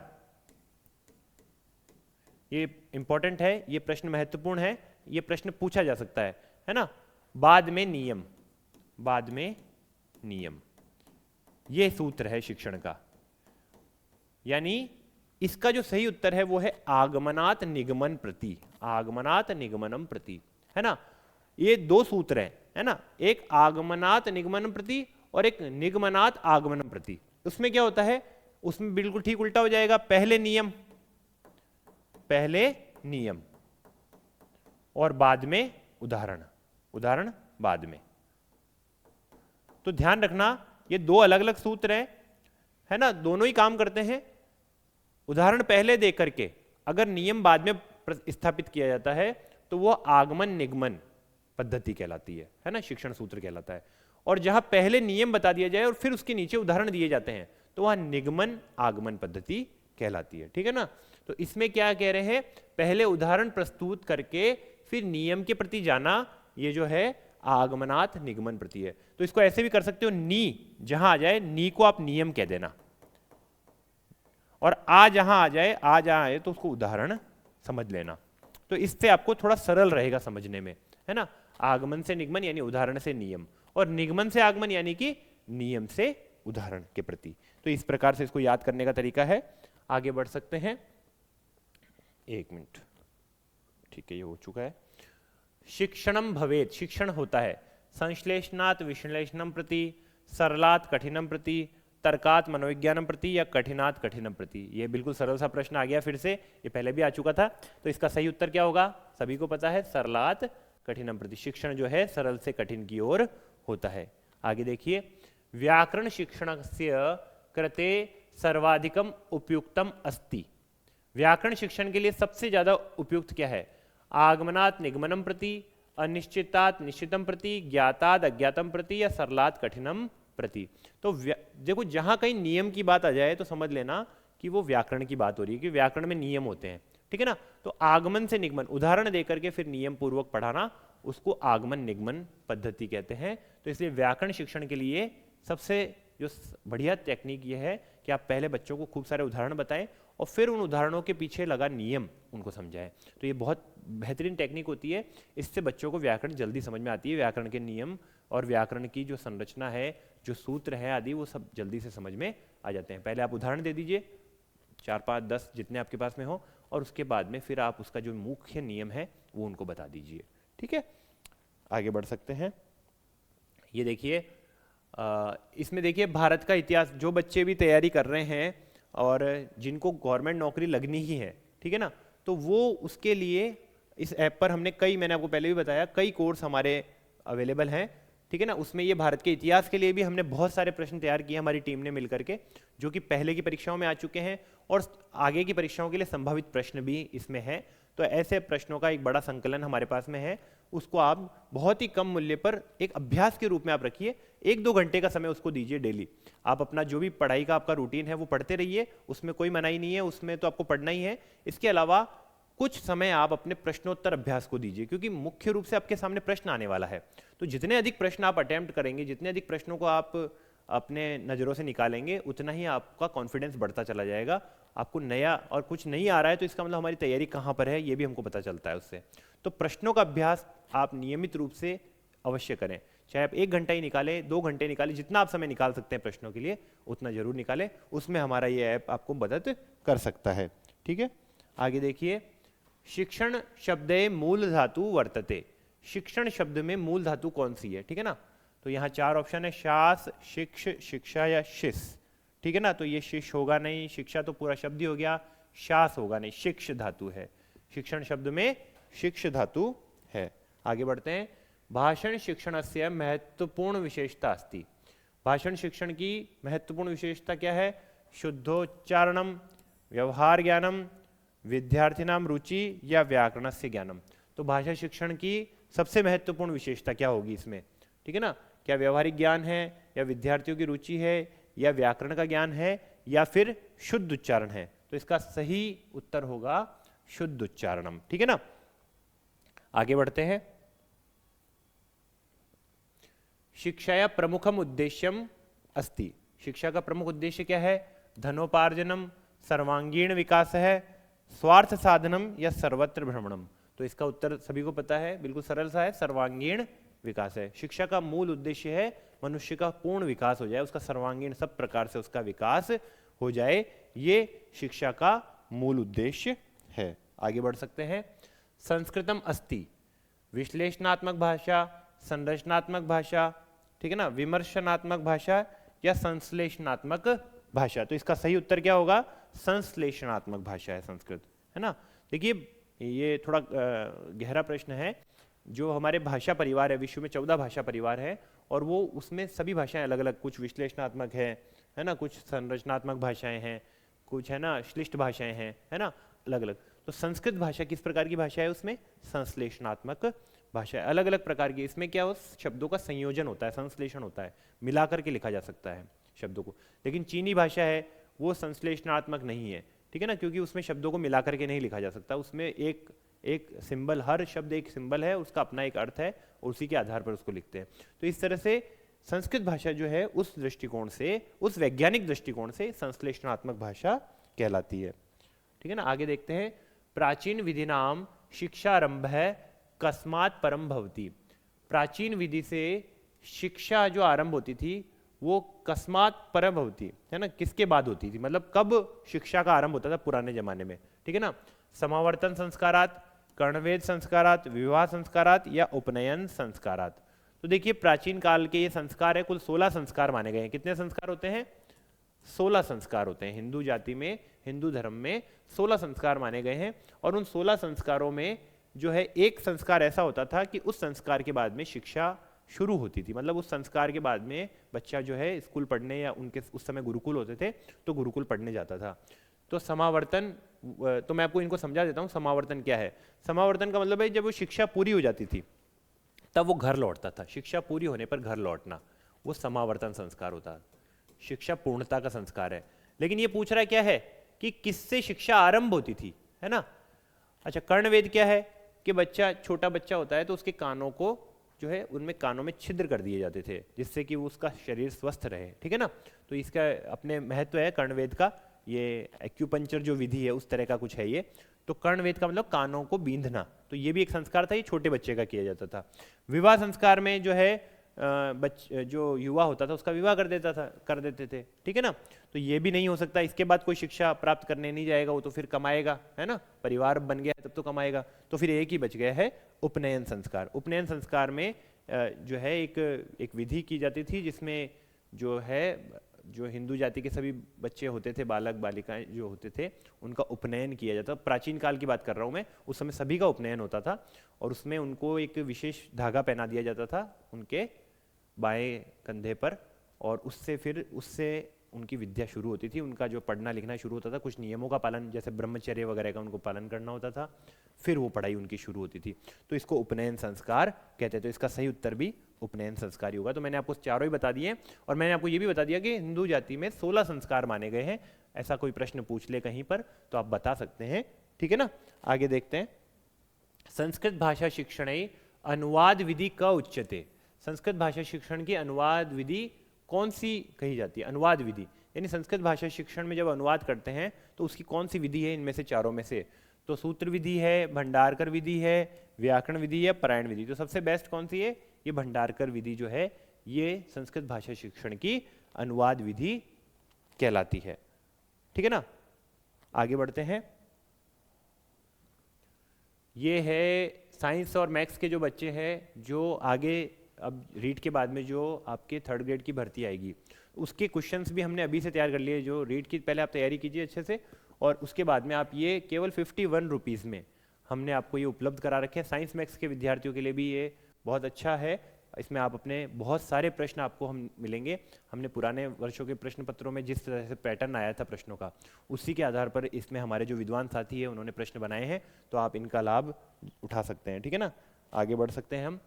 ये इंपॉर्टेंट है, ये प्रश्न महत्वपूर्ण है, ये प्रश्न पूछा जा सकता है ना। बाद में नियम, बाद में नियम, ये सूत्र है शिक्षण का। यानी इसका जो सही उत्तर है वो है आगमनात् निगमन प्रति, आगमनात् निगमनम प्रति, है ना। ये दो सूत्र हैं, है ना, एक आगमनात् निगमनम प्रति और एक निगमनात् आगमनम प्रति। उसमें क्या होता है, उसमें बिल्कुल ठीक उल्टा हो जाएगा, पहले नियम, पहले नियम और बाद में उदाहरण, उदाहरण बाद में। तो ध्यान रखना ये दो अलग अलग सूत्र हैं, है ना, दोनों ही काम करते हैं। उदाहरण पहले दे करके अगर नियम बाद में स्थापित किया जाता है तो वो आगमन निगमन पद्धति कहलाती है ना, शिक्षण सूत्र कहलाता है। और जहां पहले नियम बता दिया जाए और फिर उसके नीचे उदाहरण दिए जाते हैं तो वह निगमन आगमन पद्धति कहलाती है। ठीक है ना, तो इसमें क्या कह रहे हैं, पहले उदाहरण प्रस्तुत करके फिर नियम के प्रति जाना, ये जो है आगमनात् निगमन प्रति है। तो इसको ऐसे भी कर सकते हो, नी जहां आ जाए, नी को आप नियम कह देना, और आ जहां आ जाए, आ जहां आए तो उसको उदाहरण समझ लेना। तो इससे आपको थोड़ा सरल रहेगा समझने में, है ना। आगमन से निगमन यानी उदाहरण से नियम, और निगमन से आगमन यानी कि नियम से उदाहरण के प्रति। तो इस प्रकार से इसको याद करने का तरीका है। आगे बढ़ सकते हैं, एक मिनट, ठीक है, ये हो चुका है। शिक्षणम भवेत्, शिक्षण होता है संश्लेषणात् विश्लेषणम प्रति, सरलात् कठिनम प्रति, तर्कात् मनोविज्ञानम प्रति, या कठिनात् कठिनम प्रति। ये बिल्कुल सरल सा प्रश्न आ गया फिर से, ये पहले भी आ चुका था। तो इसका सही उत्तर क्या होगा, सभी को पता है, सरलात् कठिनम प्रति। शिक्षण जो है सरल से कठिन की ओर होता है। आगे देखिए, व्याकरण शिक्षणस्य कृते सर्वाधिकम उपयुक्तम अस्ति। व्याकरण शिक्षण के लिए सबसे ज्यादा उपयुक्त क्या है, आगमनात् निगमनम प्रति, अनिश्चितात् निश्चितम प्रति, ज्ञातात् अज्ञातम प्रति, या सरलात् कठिनम प्रति। तो देखो जहां कहीं नियम की बात आ जाए तो समझ लेना कि वो व्याकरण की बात हो रही है, कि व्याकरण में नियम होते हैं। ठीक है ना, तो आगमन से निगमन, उदाहरण देकर के फिर नियम पूर्वक पढ़ाना, उसको आगमन निगमन पद्धति कहते हैं। तो इसलिए व्याकरण शिक्षण के लिए सबसे जो बढ़िया टेक्निक ये है कि आप पहले बच्चों को खूब सारे उदाहरण बताएं और फिर उन उदाहरणों के पीछे लगा नियम उनको समझाएं। तो ये बहुत बेहतरीन टेक्निक होती है, इससे बच्चों को व्याकरण जल्दी समझ में आती है। व्याकरण के नियम और व्याकरण की जो संरचना है, जो सूत्र है आदि, वो सब जल्दी से समझ में आ जाते हैं। पहले आप उदाहरण दे दीजिए 4, 5, 10 जितने आपके पास में हो, और उसके बाद में फिर आप उसका जो मुख्य नियम है वो उनको बता दीजिए। ठीक है, आगे बढ़ सकते हैं। ये देखिए, इसमें देखिए भारत का इतिहास, जो बच्चे भी तैयारी कर रहे हैं और जिनको गवर्नमेंट नौकरी लगनी ही है, ठीक है ना, तो वो उसके लिए इस ऐप पर हमने मैंने आपको पहले भी बताया, कई कोर्स हमारे अवेलेबल हैं। ठीक है ना, उसमें ये भारत के इतिहास के लिए भी हमने बहुत सारे प्रश्न तैयार किए हमारी टीम ने मिलकर के, जो कि पहले की परीक्षाओं में आ चुके हैं और आगे की परीक्षाओं के लिए संभावित प्रश्न भी इसमें है। तो ऐसे प्रश्नों का एक बड़ा संकलन हमारे पास में है, उसको आप बहुत ही कम मूल्य पर एक अभ्यास के रूप में आप रखिए। 1-2 घंटे का समय उसको दीजिए डेली। आप अपना जो भी पढ़ाई का आपका रूटीन है वो पढ़ते रहिए, उसमें कोई मनाही नहीं है, उसमें तो आपको पढ़ना ही है। इसके अलावा कुछ समय आप अपने प्रश्नोत्तर अभ्यास को दीजिए, क्योंकि मुख्य रूप से आपके सामने प्रश्न आने वाला है। तो जितने अधिक प्रश्न आप अटेम्प्ट करेंगे, जितने अधिक प्रश्नों को आप अपने नज़रों से निकालेंगे, उतना ही आपका कॉन्फिडेंस बढ़ता चला जाएगा। आपको नया और कुछ नहीं आ रहा है तो इसका मतलब हमारी तैयारी कहाँ पर है ये भी हमको पता चलता है उससे। तो प्रश्नों का अभ्यास आप नियमित रूप से अवश्य करें, चाहे आप 1 घंटा ही निकालें, 2 घंटे निकालें, जितना आप समय निकाल सकते हैं प्रश्नों के लिए उतना जरूर निकालें। उसमें हमारा ये ऐप आपको मदद कर सकता है। ठीक है, आगे देखिए, शिक्षण शब्दे मूल धातु वर्तते। शिक्षण शब्द में मूल धातु कौन सी है? ठीक है ना, तो यहाँ 4 ऑप्शन है, शास, शिक्ष, शिक्षा या शिष। ठीक है ना, तो ये शिष होगा नहीं, शिक्षा तो पूरा शब्द ही हो गया, शास होगा नहीं, शिक्ष धातु है। शिक्षण शब्द में शिक्ष धातु है। आगे बढ़ते हैं, भाषण शिक्षणस्य महत्वपूर्ण विशेषता अस्ति। भाषण शिक्षण की महत्वपूर्ण विशेषता क्या है? शुद्धोच्चारणम, व्यवहार ज्ञानम, विद्यार्थिनाम रुचि या व्याकरणस्य ज्ञानम। तो भाषा शिक्षण की सबसे महत्वपूर्ण विशेषता क्या होगी इसमें? ठीक है ना, क्या व्यवहारिक ज्ञान है, या विद्यार्थियों की रुचि है, या व्याकरण का ज्ञान है, या फिर शुद्ध उच्चारण है? तो इसका सही उत्तर होगा शुद्ध उच्चारणम। ठीक है ना, आगे बढ़ते हैं। शिक्षाया प्रमुखम उद्देश्यम अस्ति। शिक्षा का प्रमुख उद्देश्य क्या है? धनोपार्जनम, सर्वांगीण विकास है, स्वार्थ साधनम या सर्वत्र भ्रमणम। तो इसका उत्तर सभी को पता है, बिल्कुल सरल सा है, सर्वांगीण विकास है। शिक्षा का मूल उद्देश्य है मनुष्य का पूर्ण विकास हो जाए, उसका सर्वांगीण सब प्रकार से उसका विकास हो जाए, ये शिक्षा का मूल उद्देश्य है। आगे बढ़ सकते हैं। संस्कृतम अस्ति, विश्लेषणात्मक भाषा, संरचनात्मक भाषा, ठीक है ना, विमर्शनात्मक भाषा या संश्लेषणात्मक भाषा। तो इसका सही उत्तर क्या होगा? संश्लेषणात्मक भाषा है संस्कृत, है ना। देखिए ये थोड़ा गहरा प्रश्न है। जो हमारे भाषा परिवार है, विश्व में 14 भाषा परिवार है, और वो उसमें सभी भाषाएं अलग अलग, कुछ विश्लेषणात्मक है ना, कुछ संरचनात्मक भाषाएं हैं, कुछ है ना श्लिष्ट भाषाएं हैं, है ना, अलग अलग। तो संस्कृत भाषा किस प्रकार की भाषा है? उसमें संश्लेषणात्मक भाषा है, अलग अलग प्रकार की। इसमें क्या, उस शब्दों का संयोजन होता है, संश्लेषण होता है, मिला करके लिखा जा सकता है शब्दों को। लेकिन चीनी भाषा है वो संश्लेषणात्मक नहीं है, ठीक है ना, क्योंकि उसमें शब्दों को मिला करके नहीं लिखा जा सकता। उसमें एक सिंबल, हर शब्द एक सिंबल है, उसका अपना एक अर्थ है और उसी के आधार पर उसको लिखते हैं। तो इस तरह से संस्कृत भाषा जो है उस दृष्टिकोण से, उस वैज्ञानिक दृष्टिकोण से संश्लेषणात्मक भाषा कहलाती है। ठीक है ना, आगे देखते हैं। प्राचीन विधि नाम शिक्षारंभ है कस्मात् परम भवति। प्राचीन विधि से शिक्षा जो आरंभ होती थी वो कस्मात् परम भवति, है ना, किसके बाद होती थी, मतलब कब शिक्षा का आरंभ होता था पुराने जमाने में। ठीक है ना, समावर्तन संस्कारात, कर्णवेद संस्कारात, विवाह संस्कारात या उपनयन संस्कारात। तो देखिए प्राचीन काल के ये संस्कार है, कुल 16 संस्कार माने गए हैं। कितने संस्कार होते हैं? 16 संस्कार होते हैं। हिंदू जाति में, हिंदू धर्म में 16 संस्कार माने गए हैं, और उन 16 संस्कारों में जो है एक संस्कार ऐसा होता था कि उस संस्कार के बाद में शिक्षा शुरू होती थी, मतलब उस संस्कार के बाद में बच्चा जो है स्कूल पढ़ने, या उनके उस समय गुरुकुल होते थे तो गुरुकुल पढ़ने जाता था। तो समावर्तन, तो मैं आपको इनको समझा देता हूँ समावर्तन क्या है। समावर्तन का मतलब है जब वो शिक्षा पूरी हो जाती थी तब वो घर लौटता था, शिक्षा पूरी होने पर घर लौटना, वो समावर्तन संस्कार होता है। शिक्षा पूर्णता का संस्कार है। लेकिन ये पूछ रहा है क्या है कि किससे शिक्षा आरंभ होती थी, है ना। अच्छा, कर्णवेद क्या है कि बच्चा, छोटा बच्चा होता है तो उसके कानों को जो है उनमें कानों में छिद्र कर दिए जाते थे जिससे कि वो उसका शरीर स्वस्थ रहे, ठीक है ना। तो इसका अपने महत्व है कर्णवेद का, ये एक्यूपंक्चर जो विधि है उस तरह का कुछ है ये। तो कर्णवेद का मतलब कानों को बींधना, तो ये भी एक संस्कार था, ये छोटे बच्चे का किया जाता था। विवाह संस्कार में जो है जो युवा होता था उसका विवाह कर देते थे, ठीक है ना। तो ये भी नहीं हो सकता, इसके बाद कोई शिक्षा प्राप्त करने नहीं जाएगा, वो तो फिर कमाएगा, है ना, परिवार बन गया है तब तो कमाएगा। तो फिर एक ही बच गया है उपनयन संस्कार। उपनयन संस्कार में जो है एक विधि की जाती थी जिसमें जो हिंदू जाति के सभी बच्चे होते थे, बालक बालिकाएं जो होते थे, उनका उपनयन किया जाता। प्राचीन काल की बात कर रहा हूँ मैं, उस समय सभी का उपनयन होता था और उसमें उनको एक विशेष धागा पहना दिया जाता था उनके बाएं कंधे पर, और उससे उनकी विद्या शुरू होती थी, उनका जो पढ़ना लिखना शुरू होता था। कुछ नियमों का पालन, जैसे ब्रह्मचर्य वगैरह का उनको पालन करना होता था, फिर वो पढ़ाई उनकी शुरू होती थी। तो इसको उपनयन संस्कार कहते हैं। तो इसका सही उत्तर भी उपनयन संस्कार ही होगा। तो मैंने आपको चारों ही बता दिए, और मैंने आपको ये भी बता दिया कि हिंदू जाति में 16 संस्कार माने गए हैं। ऐसा कोई प्रश्न पूछ ले कहीं पर तो आप बता सकते हैं, ठीक है ना। आगे देखते हैं, संस्कृत भाषा शिक्षण अनुवाद विधि क उच्यते। संस्कृत भाषा शिक्षण की अनुवाद विधि कौन सी कही जाती है? अनुवाद विधि, यानी संस्कृत भाषा शिक्षण में जब अनुवाद करते हैं तो उसकी कौन सी विधि है इनमें से चारों में से? तो सूत्र विधि है, भंडारकर विधि है, व्याकरण विधि है, पारायण विधि। तो सबसे बेस्ट कौन सी है? ये भंडारकर विधि जो है ये संस्कृत भाषा शिक्षण की अनुवाद विधि कहलाती है, ठीक है ना। आगे बढ़ते हैं, ये है साइंस और मैथ्स के जो बच्चे हैं, जो आगे अब रीट के बाद में जो आपके 3rd ग्रेड की भर्ती आएगी उसके क्वेश्चंस भी हमने अभी से तैयार कर लिए। जो रीट की पहले आप तैयारी कीजिए अच्छे से, और उसके बाद में आप ये केवल 51 रुपीज़ में हमने आपको ये उपलब्ध करा रखे हैं। साइंस मैथ्स के विद्यार्थियों के लिए भी ये बहुत अच्छा है। इसमें आप अपने बहुत सारे प्रश्न आपको हम मिलेंगे। हमने पुराने वर्षों के प्रश्न पत्रों में जिस तरह से पैटर्न आया था प्रश्नों का, उसी के आधार पर इसमें हमारे जो विद्वान साथी है उन्होंने प्रश्न बनाए हैं, तो आप इनका लाभ उठा सकते हैं, ठीक है ना। आगे बढ़ सकते हैं हम।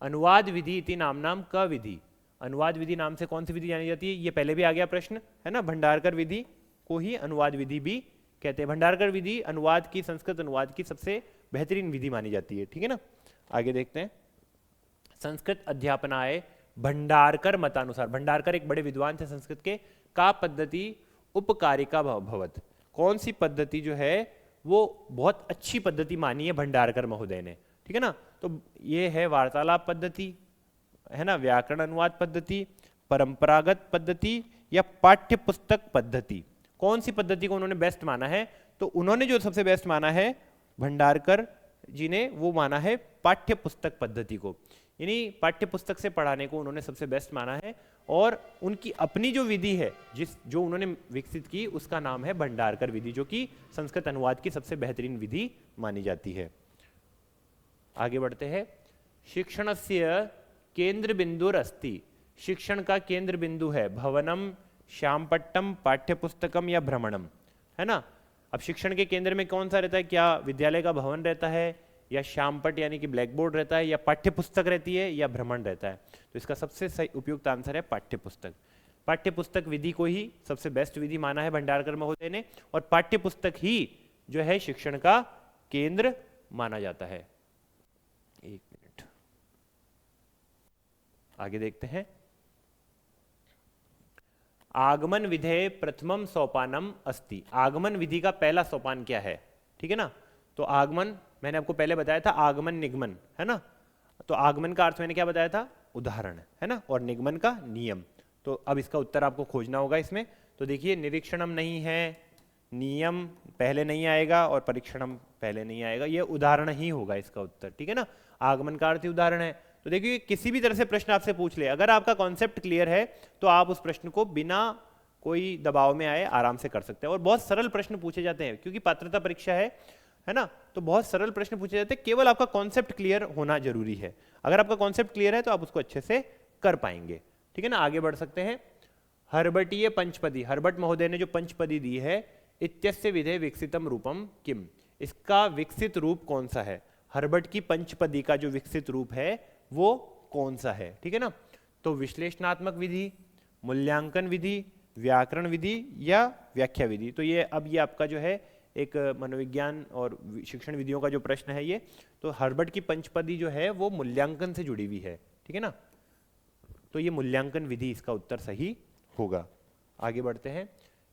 अनुवाद विधि इति नामनाम क विधि। अनुवाद विधि नाम से कौन सी विधि जानी जाती है? ये पहले भी आ गया प्रश्न, है ना। भंडारकर विधि को ही अनुवाद विधि भी कहते हैं। भंडारकर विधि अनुवाद की, संस्कृत अनुवाद की सबसे बेहतरीन विधि मानी जाती है, ठीक है ना। आगे देखते हैं, संस्कृत अध्यापनाय भंडारकर मतानुसार। भंडारकर एक बड़े विद्वान थे संस्कृत के। का पद्धति उपकारिका भवत। कौन सी पद्धति जो है वो बहुत अच्छी पद्धति मानी है भंडारकर महोदय ने, ठीक है ना। तो ये है वार्तालाप पद्धति, है ना, व्याकरण अनुवाद पद्धति, परंपरागत पद्धति या पाठ्य पुस्तक पद्धति। कौन सी पद्धति को उन्होंने बेस्ट माना है? तो उन्होंने जो सबसे बेस्ट माना है भंडारकर जी ने, वो माना है पाठ्य पुस्तक पद्धति को, यानी पाठ्य पुस्तक से पढ़ाने को उन्होंने सबसे बेस्ट माना है। और उनकी अपनी जो विधि है जो उन्होंने विकसित की उसका नाम है भंडारकर विधि, जो कि संस्कृत अनुवाद की सबसे बेहतरीन विधि मानी जाती है। आगे बढ़ते हैं, शिक्षणस्य केंद्र बिंदुर अस्ति। शिक्षण का केंद्र बिंदु है भवनम, श्यामपट्टम, पाठ्यपुस्तकम या भ्रमणम, है ना। अब शिक्षण के केंद्र में कौन सा रहता है? क्या विद्यालय का भवन रहता है, या श्यामपट्ट यानी कि ब्लैक बोर्ड रहता है, या पाठ्यपुस्तक रहती है, या भ्रमण रहता है? तो इसका सबसे सही उपयुक्त आंसर है पाठ्यपुस्तक। पाठ्यपुस्तक विधि को ही सबसे बेस्ट विधि माना है भंडारकर महोदय ने, और पाठ्यपुस्तक ही जो है शिक्षण का केंद्र माना जाता है। एक मिनट, आगे देखते हैं। आगमन विधेय प्रथमम सोपानम अस्ति। आगमन विधि का पहला सोपान क्या है? ठीक है ना। तो आगमन मैंने आपको पहले बताया था, आगमन निगमन, है ना। तो आगमन का अर्थ मैंने क्या बताया था? उदाहरण, है ना, और निगमन का नियम। तो अब इसका उत्तर आपको खोजना होगा इसमें। तो देखिए, निरीक्षणम नहीं है, नियम पहले नहीं आएगा और परीक्षणम पहले नहीं आएगा, ये उदाहरण ही होगा इसका उत्तर, ठीक है ना। आगमन का अर्थ ही उदाहरण है। तो देखिए, किसी भी तरह से प्रश्न आपसे पूछ ले, अगर आपका कॉन्सेप्ट क्लियर है तो आप उस प्रश्न को बिना कोई दबाव में आए आराम से कर सकते हैं। और बहुत सरल प्रश्न पूछे जाते हैं, क्योंकि पात्रता परीक्षा है ना। तो बहुत सरल प्रश्न पूछे जाते हैं, केवल आपका कॉन्सेप्ट क्लियर होना जरूरी है। अगर आपका कॉन्सेप्ट क्लियर है तो आप उसको अच्छे से कर पाएंगे, ठीक है ना। आगे बढ़ सकते हैं। हर्बटीय पंचपदी, हर्बट महोदय ने जो पंचपदी दी है, इत्यस्य विधेय विकसितम रूपम किम। इसका विकसित रूप कौन सा है? हर्बट की पंचपदी का जो विकसित रूप है वो कौन सा है, ठीक है ना। तो विश्लेषणात्मक विधि, मूल्यांकन विधि, व्याकरण विधि या व्याख्या विधि। तो ये अब ये आपका जो है एक मनोविज्ञान और शिक्षण विधियों का जो प्रश्न है ये, तो हर्बर्ट की पंचपदी जो है वो मूल्यांकन से जुड़ी हुई है, ठीक है ना। तो ये मूल्यांकन विधि इसका उत्तर सही होगा। आगे बढ़ते हैं।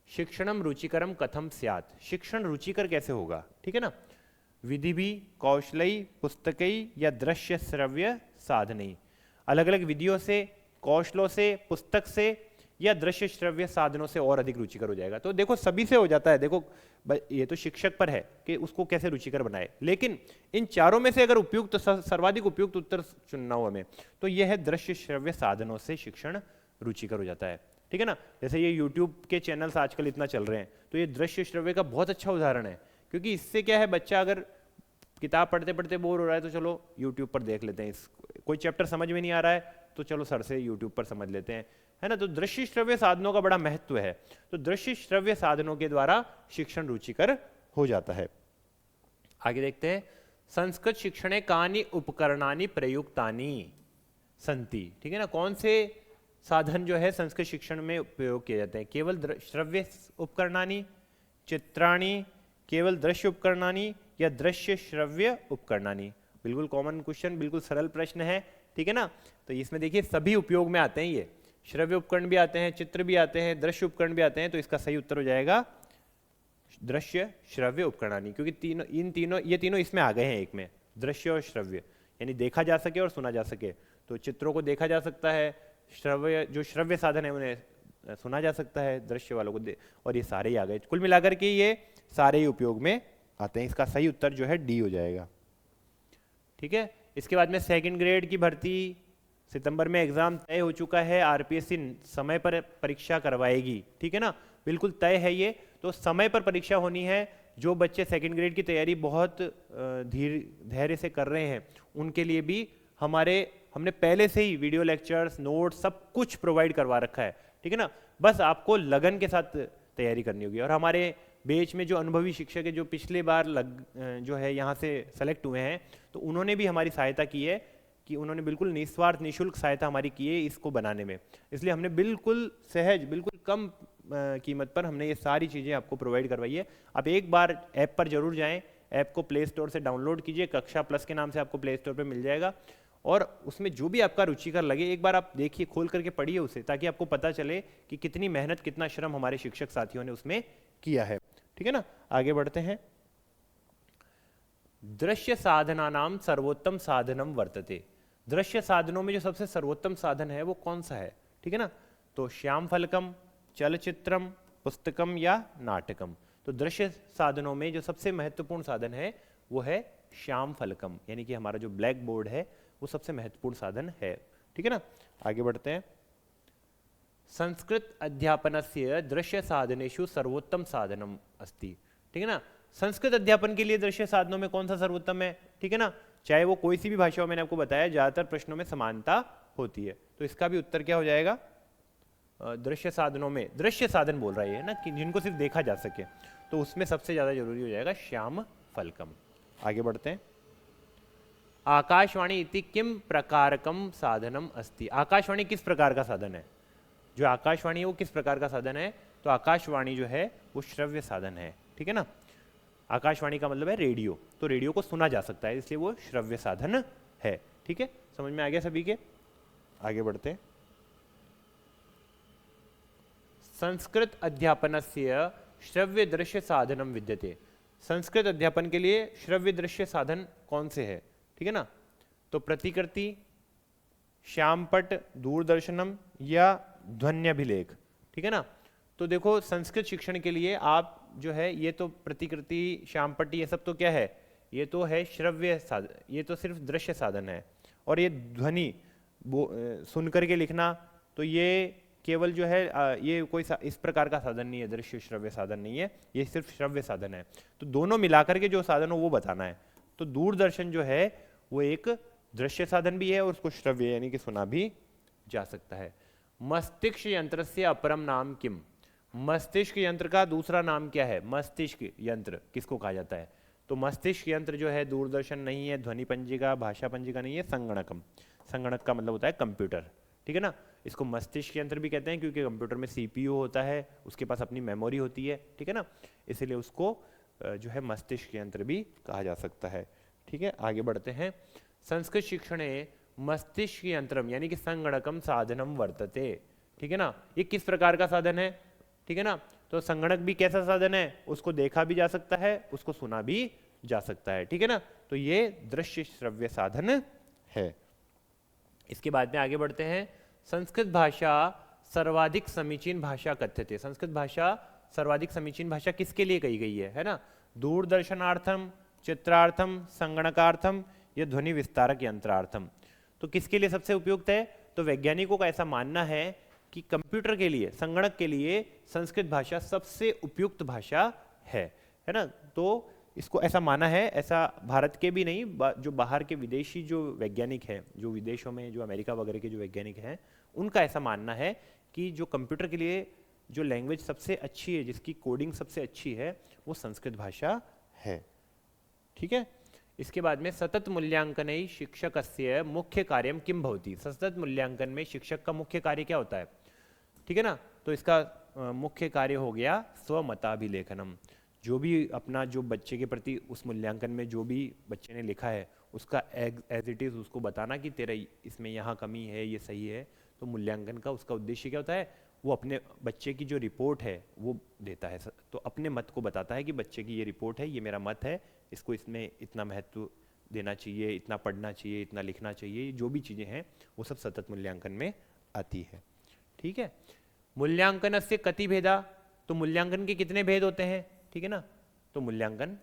शिक्षणम रुचिकरम कथम स्यात्, शिक्षण रुचिकर कैसे होगा, ठीक है ना। विधि भी कौशलई पुस्तकई या दृश्य श्रव्य साधनई, अलग अलग विधियों से, कौशलों से, पुस्तक से या दृश्य श्रव्य साधनों से और अधिक रुचिकर हो जाएगा। तो देखो सभी से हो जाता है, देखो ये तो शिक्षक पर है कि उसको कैसे रुचिकर बनाए, लेकिन इन चारों में से अगर उपयुक्त सर्वाधिक उपयुक्त उत्तर चुनना हो हमें, तो यह है दृश्य श्रव्य साधनों से शिक्षण रुचिकर हो जाता है, ठीक है ना। जैसे ये YouTube के चैनल्स आजकल इतना चल रहे हैं, तो ये दृश्य श्रव्य का बहुत अच्छा उदाहरण है, क्योंकि इससे क्या है, बच्चा अगर किताब पढ़ते पढ़ते बोर हो रहा है तो चलो YouTube पर देख लेते हैं, कोई चैप्टर समझ में नहीं आ रहा है तो चलो सर से YouTube पर समझ लेते हैं, है ना। तो दृश्य श्रव्य साधनों का बड़ा महत्व है। तो दृश्य श्रव्य साधनों के द्वारा शिक्षण रुचिकर हो जाता है। आगे देखते हैं। संस्कृत शिक्षणे कानि उपकरणानि प्रयुक्तानि सन्ति, ठीक है ना। कौन से साधन जो है संस्कृत शिक्षण में उपयोग किए जाते हैं? केवल श्रव्य उपकरणानि, चित्राणि, केवल दृश्य उपकरणानि या दृश्य श्रव्य उपकरणानि। बिल्कुल कॉमन क्वेश्चन, बिल्कुल सरल प्रश्न है, ठीक है ना। तो इसमें देखिए सभी उपयोग में आते हैं, ये श्रव्य उपकरण भी आते हैं, चित्र भी आते हैं, दृश्य उपकरण भी आते हैं। तो इसका सही उत्तर हो जाएगा दृश्य श्रव्य उपकरणानि, क्योंकि ये तीनों इसमें आ गए हैं एक में, दृश्य और श्रव्य, यानी देखा जा सके और सुना जा सके। तो चित्रों को देखा जा सकता है, श्रव्य जो श्रव्य साधन है उन्हें सुना जा सकता है, दृश्य वालों को और ये सारे ही आ गए। कुल मिलाकर के ये सारे ही उपयोग में आते हैं। इसका सही उत्तर जो है डी हो जाएगा, ठीक है। इसके बाद में सेकंड ग्रेड की भर्ती, सितंबर में एग्जाम तय हो चुका है, आरपीएससी समय पर परीक्षा करवाएगी, ठीक है ना, बिल्कुल तय है ये। तो समय पर परीक्षा होनी है। जो बच्चे सेकंड ग्रेड की तैयारी बहुत धैर्य से कर रहे हैं उनके लिए भी हमने पहले से ही वीडियो लेक्चर्स, नोट्स सब कुछ प्रोवाइड करवा रखा है, ठीक है ना। बस आपको लगन के साथ तैयारी करनी होगी। और हमारे बैच में जो अनुभवी शिक्षक है, जो पिछले बार जो है यहाँ से सेलेक्ट हुए हैं, तो उन्होंने भी हमारी सहायता की है, कि उन्होंने बिल्कुल निस्वार्थ निःशुल्क सहायता हमारी की है इसको बनाने में। इसलिए हमने बिल्कुल सहज, बिल्कुल कम कीमत पर हमने ये सारी चीज़ें आपको प्रोवाइड करवाई है। आप एक बार ऐप पर जरूर जाएं, ऐप को प्ले स्टोर से डाउनलोड कीजिए, कक्षा प्लस के नाम से आपको प्ले स्टोर पर मिल जाएगा। और उसमें जो भी आपका रुचिकर लगे एक बार आप देखिए, खोल करके पढ़िए उसे, ताकि आपको पता चले कि कितनी मेहनत, कितना श्रम हमारे शिक्षक साथियों ने उसमें किया है, ठीक है ना। आगे बढ़ते हैं। दृश्य साधनानाम सर्वोत्तम साधनम वर्तते, दृश्य साधनों में जो सबसे सर्वोत्तम साधन है वो कौन सा है, ठीक है ना। तो श्याम फलकम, चलचित्रम, पुस्तकम या नाटकम। तो दृश्य साधनों में जो सबसे महत्वपूर्ण साधन है वो है श्याम फलकम, यानी कि हमारा जो ब्लैक बोर्ड है वो सबसे महत्वपूर्ण साधन है, ठीक है ना। आगे बढ़ते हैं। संस्कृत अध्यापनस्य दृश्य साधनेषु सर्वोत्तम साधनम अस्ति, ठीक है ना। संस्कृत अध्यापन के लिए दृश्य साधनों में कौन सा सर्वोत्तम है, ठीक है ना। चाहे वो कोई सी भी भाषा हो, मैंने आपको बताया ज्यादातर प्रश्नों में समानता होती है। तो इसका भी उत्तर क्या हो जाएगा? दृश्य साधनों में, दृश्य साधन बोल रहा है ना, कि जिनको सिर्फ देखा जा सके, तो उसमें सबसे ज्यादा जरूरी हो जाएगा श्याम फलकम। आगे बढ़ते हैं। आकाशवाणी इति किम प्रकारकम साधनम अस्ति, आकाशवाणी किस प्रकार का साधन है? जो आकाशवाणी है वो किस प्रकार का साधन है? तो आकाशवाणी जो है वो श्रव्य साधन है, ठीक है ना। आकाशवाणी का मतलब है रेडियो, तो रेडियो को सुना जा सकता है, इसलिए वो श्रव्य साधन है, ठीक है। समझ में आ गया सभी के? आगे बढ़ते हैं। संस्कृत अध्यापनस्य श्रव्य दृश्य साधनम विद्यते, संस्कृत अध्यापन के लिए श्रव्य दृश्य साधन कौन से है, ठीक है ना। तो प्रतिकृति, श्यामपट, दूरदर्शनम या ध्वन्यभिलेख, ठीक है ना। तो देखो संस्कृत शिक्षण के लिए आप जो है, ये तो प्रतिकृति, श्यामपट, ये सब तो क्या है, ये तो है श्रव्य साधन, ये तो सिर्फ दृश्य साधन है। और ये ध्वनि सुन करके लिखना, तो ये केवल जो है ये कोई इस प्रकार का साधन नहीं है, दृश्य श्रव्य साधन नहीं है, ये सिर्फ श्रव्य साधन है। तो दोनों मिलाकर के जो साधन हो वो बताना है। तो दूरदर्शन जो है वो एक दृश्य साधन भी है और उसको श्रव्य यानी कि सुना भी जा सकता है। मस्तिष्क यंत्र से अपरम नाम किम, मस्तिष्क यंत्र का दूसरा नाम क्या है? मस्तिष्क यंत्र किसको कहा जाता है? तो मस्तिष्क यंत्र जो है दूरदर्शन नहीं है, ध्वनि पंजिका, भाषा पंजिका नहीं है, संगणकम, संगणक का मतलब होता है कंप्यूटर, ठीक है ना। इसको मस्तिष्क यंत्र भी कहते हैं क्योंकि कंप्यूटर में सीपीयू होता है, उसके पास अपनी मेमोरी होती है, ठीक है ना, इसलिए उसको जो है मस्तिष्क यंत्र भी कहा जा सकता है। ठीक है, आगे बढ़ते हैं। संस्कृत शिक्षणे मस्तिष्क यंत्रम यानी कि संगणकम साधनम वर्तते। ठीक है ना, ये किस प्रकार का साधन है? ठीक है ना, तो संगणक भी कैसा साधन है? उसको देखा भी जा सकता है, उसको सुना भी जा सकता है। ठीक है ना, तो ये दृश्य श्रव्य साधन है। इसके बाद में आगे बढ़ते हैं। संस्कृत भाषा सर्वाधिक समीचीन भाषा कथ्यते। संस्कृत भाषा सर्वाधिक समीचीन भाषा किसके लिए कही गई है ना? दूरदर्शनार्थम, चित्रार्थम, संगणकार्थम या ध्वनि विस्तारक यंत्रार्थम। तो किसके लिए सबसे उपयुक्त है? तो वैज्ञानिकों का ऐसा मानना है कि कंप्यूटर के लिए, संगणक के लिए संस्कृत भाषा सबसे उपयुक्त भाषा है ना? तो इसको ऐसा माना है, ऐसा भारत के भी नहीं, जो बाहर के विदेशी जो वैज्ञानिक हैं, जो विदेशों में जो अमेरिका वगैरह के जो वैज्ञानिक हैं, उनका ऐसा मानना है कि जो कंप्यूटर के लिए जो लैंग्वेज सबसे अच्छी है, जिसकी कोडिंग सबसे अच्छी है, वो संस्कृत भाषा है। ठीक है, इसके बाद में सतत मूल्यांकन शिक्षकस्य मुख्य कार्यम किम भवति। सतत मूल्यांकन में शिक्षक का मुख्य कार्य क्या होता है? ठीक है ना, तो इसका मुख्य कार्य हो गया स्वमताभिलेखनम। जो भी अपना जो बच्चे के प्रति उस मूल्यांकन में जो भी बच्चे ने लिखा है उसका एज इट इज़ उसको बताना कि तेरा इसमें यहाँ कमी है, ये सही है। तो मूल्यांकन का उसका उद्देश्य क्या होता है? वो अपने बच्चे की जो रिपोर्ट है वो देता है, तो अपने मत को बताता है कि बच्चे की ये रिपोर्ट है, ये मेरा मत है, इसको इसमें इतना महत्व देना चाहिए, इतना पढ़ना चाहिए, इतना लिखना चाहिए। जो भी चीज़ें हैं वो सब सतत मूल्यांकन में आती है। ठीक है, मूल्यांकन से कति भेदा। तो मूल्यांकन के कितने भेद होते हैं? ठीक है ना, तो मूल्यांकन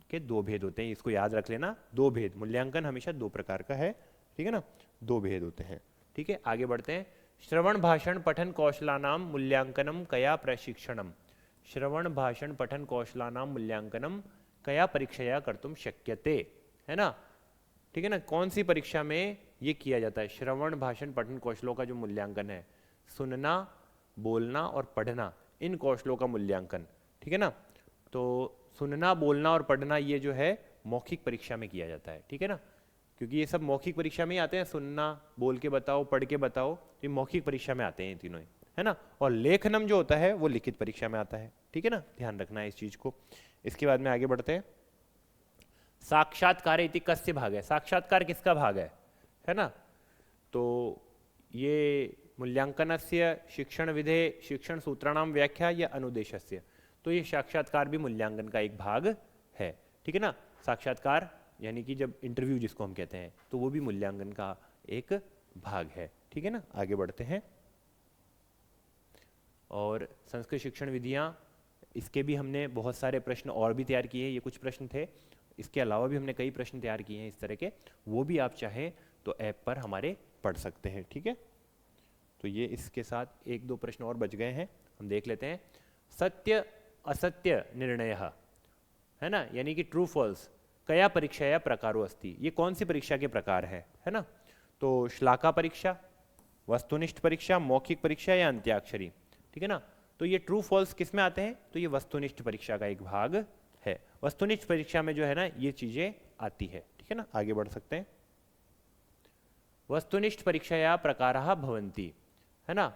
के 2 भेद होते हैं, इसको याद रख लेना। 2 भेद, मूल्यांकन हमेशा 2 प्रकार का है। ठीक है ना, 2 भेद होते हैं। ठीक है, आगे बढ़ते हैं। श्रवण भाषण पठन कौशलानाम मूल्यांकनम कया प्रशिक्षणम। श्रवण भाषण पठन कौशलानाम मूल्यांकनम कया परीक्षया कर्तुम शक्यते, है ना? ठीक है ना, कौन सी परीक्षा में ये किया जाता है? श्रवण भाषण पठन कौशलों का जो मूल्यांकन है, सुनना, बोलना और पढ़ना, इन कौशलों का मूल्यांकन। ठीक है ना, तो सुनना, बोलना और पढ़ना ये जो है मौखिक परीक्षा में किया जाता है। ठीक है ना, क्योंकि ये सब मौखिक परीक्षा में ही आते हैं। सुनना, बोल के बताओ, पढ़ के बताओ, तो ये मौखिक परीक्षा में आते हैं ये तीनों, है ना? और लेखनम जो होता है वो लिखित परीक्षा में आता है। ठीक है ना, ध्यान रखना है इस चीज को। इसके बाद में आगे बढ़ते हैं। साक्षात्कार इति कस्य भाग है। साक्षात्कार किसका भाग है ना? तो ये मूल्यांकनस्य शिक्षण विधे शिक्षण सूत्राणाम व्याख्या या अनुदेशस्य। तो ये साक्षात्कार भी मूल्यांकन का एक भाग है। ठीक है ना, साक्षात्कार यानी कि जब इंटरव्यू जिसको हम कहते हैं, तो वो भी मूल्यांकन का एक भाग है। ठीक है ना, आगे बढ़ते हैं। और संस्कृत शिक्षण विधियां, इसके भी हमने बहुत सारे प्रश्न और भी तैयार किए हैं। ये कुछ प्रश्न थे, इसके अलावा भी हमने कई प्रश्न तैयार किए हैं इस तरह के, वो भी आप चाहें तो ऐप पर हमारे पढ़ सकते हैं। ठीक है, तो ये इसके साथ 1-2 प्रश्न और बच गए हैं, हम देख लेते हैं। सत्य असत्य निर्णय, है ना, यानी कि ट्रू फॉल्स कया परीक्षा या प्रकारो अस्ति। ये कौन सी परीक्षा के प्रकार है ना? तो श्लाका परीक्षा, वस्तुनिष्ठ परीक्षा, मौखिक परीक्षा या अंत्याक्षरी। ठीक है ना, तो ये ट्रू फॉल्स किस में आते हैं? तो ये वस्तुनिष्ठ परीक्षा का एक भाग है। वस्तुनिष्ठ परीक्षा में जो है ना ये चीजें आती है। ठीक है ना, आगे बढ़ सकते हैं। वस्तुनिष्ठ परीक्षाया प्रकाराः भवन्ति, है ना?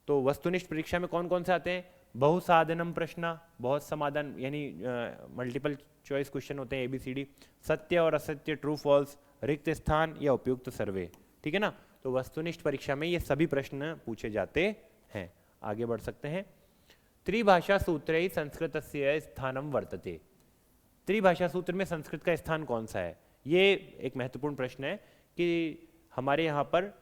तो वस्तुनिष्ठ परीक्षा में कौन कौन से आते हैं? बहुसाधनम प्रश्न, बहुत समाधान यानी मल्टीपल चॉइस क्वेश्चन होते हैं, ABCD, सत्य और असत्य, ट्रू फॉल्स, रिक्त स्थान या उपयुक्त सर्वे। ठीक है ना, तो वस्तुनिष्ठ परीक्षा में ये सभी प्रश्न पूछे जाते हैं। आगे बढ़ सकते हैं। त्रिभाषा सूत्रे संस्कृतस्य स्थानम वर्तते। त्रिभाषा सूत्र में संस्कृत का स्थान कौन सा है? ये एक महत्वपूर्ण प्रश्न है कि हमारे यहाँ पर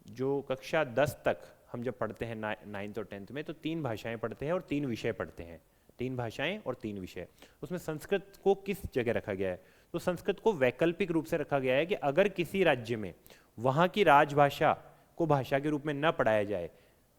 जो कक्षा 10 तक हम जब पढ़ते हैं 9th और 10th में, तो 3 भाषाएं पढ़ते हैं और 3 विषय पढ़ते हैं। 3 भाषाएं और 3 विषय। उसमें संस्कृत को किस जगह रखा गया है? तो संस्कृत को वैकल्पिक रूप से रखा गया है कि अगर किसी राज्य में वहाँ की राजभाषा को भाषा के रूप में न पढ़ाया जाए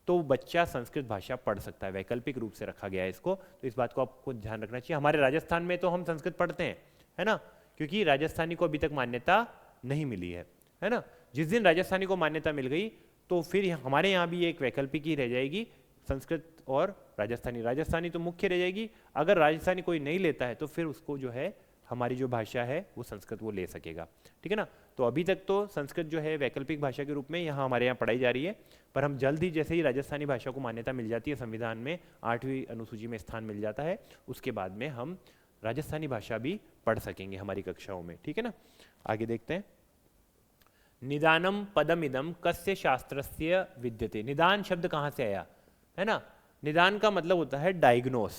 तो बच्चा संस्कृत भाषा पढ़ सकता है। वैकल्पिक रूप से रखा गया है इसको, तो इस बात को आपको ध्यान रखना चाहिए। हमारे राजस्थान में तो हम संस्कृत पढ़ते हैं, है ना, क्योंकि राजस्थानी को अभी तक मान्यता नहीं मिली है ना? जिस दिन राजस्थानी को मान्यता मिल गई तो फिर हमारे यहाँ भी एक वैकल्पिक ही रह जाएगी, संस्कृत और राजस्थानी। राजस्थानी तो मुख्य रह जाएगी। अगर राजस्थानी कोई नहीं लेता है तो फिर उसको जो है हमारी जो भाषा है वो संस्कृत वो ले सकेगा। ठीक है ना, तो अभी तक तो संस्कृत जो है वैकल्पिक भाषा के रूप में यहाँ हमारे यहाँ पढ़ाई जा रही है, पर हम जल्द ही जैसे ही राजस्थानी भाषा को मान्यता मिल जाती है, संविधान में 8वीं अनुसूची में स्थान मिल जाता है, उसके बाद में हम राजस्थानी भाषा भी पढ़ सकेंगे हमारी कक्षाओं में, ठीक है ना। आगे देखते हैं। निदानम पदमिदम कस्य शास्त्रस्य विद्यते। निदान शब्द कहाँ से आया, है ना। निदान का मतलब होता है डायग्नोस,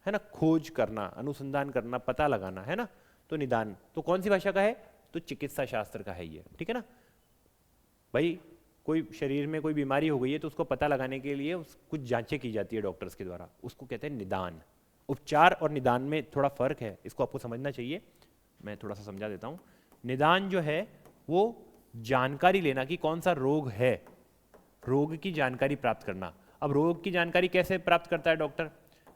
है ना, खोज करना, अनुसंधान करना, पता लगाना, है ना। तो निदान तो कौन सी भाषा का है, तो चिकित्सा शास्त्र का है ये, ठीक है ना। भाई कोई शरीर में कोई बीमारी हो गई है तो उसको पता लगाने के लिए कुछ जांचें की जाती है डॉक्टर्स के द्वारा, उसको कहते हैं निदान। उपचार और निदान में थोड़ा फर्क है, इसको आपको समझना चाहिए, मैं थोड़ा सा समझा देता हूं। निदान जो है वो जानकारी लेना कि कौन सा रोग है, रोग की जानकारी प्राप्त करना। अब रोग की जानकारी कैसे प्राप्त करता है डॉक्टर,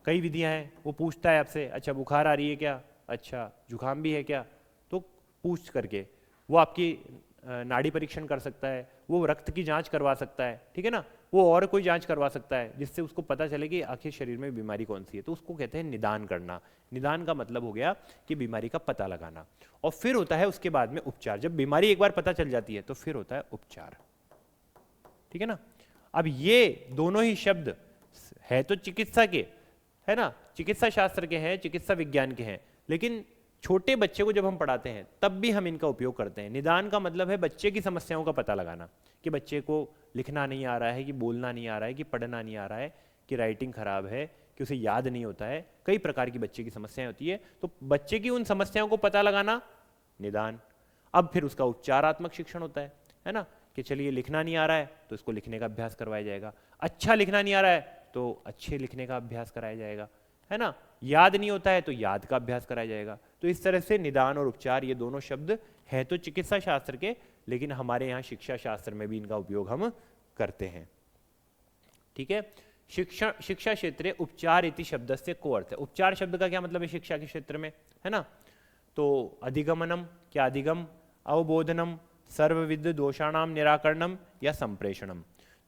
कई विधियां हैं। वो पूछता है आपसे, अच्छा बुखार आ रही है क्या, अच्छा जुकाम भी है क्या, तो पूछ करके वो आपकी नाड़ी परीक्षण कर सकता है, वो रक्त की जांच करवा सकता है, ठीक है ना, वो और कोई जांच करवा सकता है जिससे उसको पता चले कि आखिर शरीर में बीमारी कौन सी है। तो उसको कहते हैं निदान करना। निदान का मतलब हो गया कि बीमारी का पता लगाना। और फिर होता है उसके बाद में उपचार। जब बीमारी एक बार पता चल जाती है तो फिर होता है उपचार, ठीक है ना। अब ये दोनों ही शब्द है तो चिकित्सा के, है ना, चिकित्सा शास्त्र के हैं, चिकित्सा विज्ञान के हैं, लेकिन छोटे बच्चे को जब हम पढ़ाते हैं तब भी हम इनका उपयोग करते हैं। निदान का मतलब है बच्चे की समस्याओं का पता लगाना, कि बच्चे को लिखना नहीं आ रहा है, कि बोलना नहीं आ रहा है, कि पढ़ना नहीं आ रहा है, कि राइटिंग खराब है, कि उसे याद नहीं होता है, कई प्रकार की बच्चे की समस्याएं होती है। तो बच्चे की उन समस्याओं को पता लगाना निदान। अब फिर उसका उपचारात्मक शिक्षण होता है ना, कि चलिए लिखना नहीं आ रहा है तो इसको लिखने का अभ्यास करवाया जाएगा, अच्छा लिखना नहीं आ रहा है तो अच्छे लिखने का अभ्यास कराया जाएगा, है ना, याद नहीं होता है तो याद का अभ्यास कराया जाएगा। तो इस तरह से निदान और उपचार ये दोनों शब्द हैं तो चिकित्सा शास्त्र के, लेकिन हमारे यहाँ शिक्षा शास्त्र में भी इनका उपयोग हम करते हैं, ठीक है। शिक्षा क्षेत्रे उपचार इति शब्द से को अर्थ है। उपचार शब्द का क्या मतलब है शिक्षा के क्षेत्र में, है ना। तो अधिगमनम, क्या अधिगम, अवबोधनम, सर्वविध दोषाणाम निराकरणम या संप्रेषणम।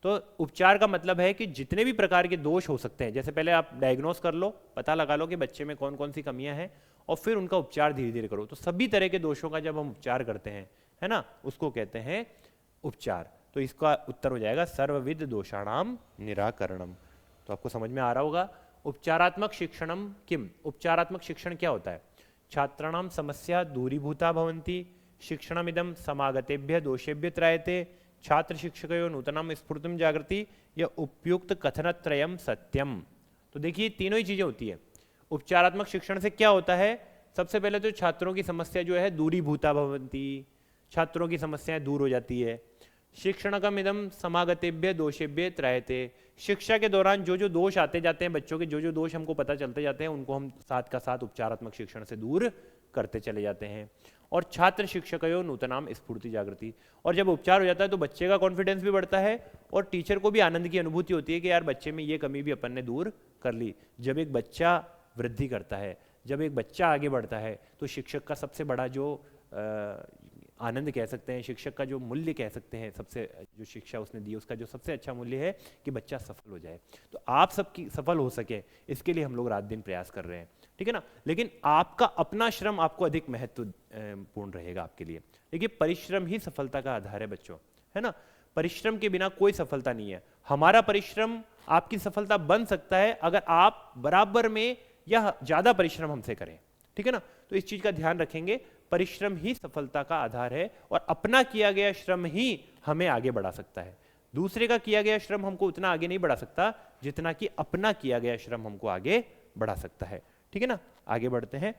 तो उपचार का मतलब है कि जितने भी प्रकार के दोष हो सकते हैं, जैसे पहले आप डायग्नोस कर लो, पता लगा लो कि बच्चे में कौन कौन सी कमियां हैं, और फिर उनका उपचार धीरे धीरे करो। तो सभी तरह के दोषों का जब हम उपचार करते हैं, है ना, उसको कहते हैं उपचार। तो इसका उत्तर हो जाएगा सर्वविध दोषाणाम निराकरणम। तो आपको समझ में आ रहा होगा। उपचारात्मक शिक्षणम किम, उपचारात्मक शिक्षण क्या होता है। छात्राणाम समस्या दूरीभूता भवन्ति, शिक्षणमिदं समागतेभ्य दोषेभ्य त्रायते, छात्र शिक्षकयो नूतनम स्फूर्तिम जागृति या उपयुक्त कथनत्रयम सत्यम। तो देखिए तीनों ही चीजें होती है। उपचारात्मक शिक्षण से क्या होता है, सबसे पहले तो छात्रों की समस्या जो है दूरीभूता भवन्ति, छात्रों की समस्याएं दूर हो जाती है। शिक्षणकमिदं समागतेभ्य दोषेभ्य त्रायते, शिक्षा के दौरान जो जो दोष आते जाते हैं बच्चों के, जो जो दोष हमको पता चलते जाते हैं, उनको हम साथ का साथ उपचारात्मक शिक्षण से दूर करते चले जाते हैं। और छात्र शिक्षकयो नूतनाम स्फूर्ति जागृति, और जब उपचार हो जाता है तो बच्चे का कॉन्फिडेंस भी बढ़ता है और टीचर को भी आनंद की अनुभूति होती है कि यार बच्चे में ये कमी भी अपन ने दूर कर ली। जब एक बच्चा वृद्धि करता है, जब एक बच्चा आगे बढ़ता है, तो शिक्षक का सबसे बड़ा जो आनंद कह सकते हैं, शिक्षक का जो मूल्य कह सकते हैं, सबसे जो शिक्षा उसने दी उसका जो सबसे अच्छा मूल्य है कि बच्चा सफल हो जाए। तो आप सबकी सफल हो सके इसके लिए हम लोग रात दिन प्रयास कर रहे हैं, ठीक है ना। लेकिन आपका अपना श्रम आपको अधिक महत्वपूर्ण रहेगा आपके लिए। देखिए परिश्रम ही सफलता का आधार है बच्चों, है ना। परिश्रम के बिना कोई सफलता नहीं है। हमारा परिश्रम आपकी सफलता बन सकता है अगर आप बराबर में या ज्यादा परिश्रम हमसे करें, ठीक है ना। तो इस चीज का ध्यान रखेंगे, परिश्रम ही सफलता का आधार है और अपना किया गया श्रम ही हमें आगे बढ़ा सकता है। दूसरे का किया गया श्रम हमको उतना आगे नहीं बढ़ा सकता जितना कि अपना किया गया श्रम हमको आगे बढ़ा सकता है, ठीक है ना। आगे बढ़ते हैं।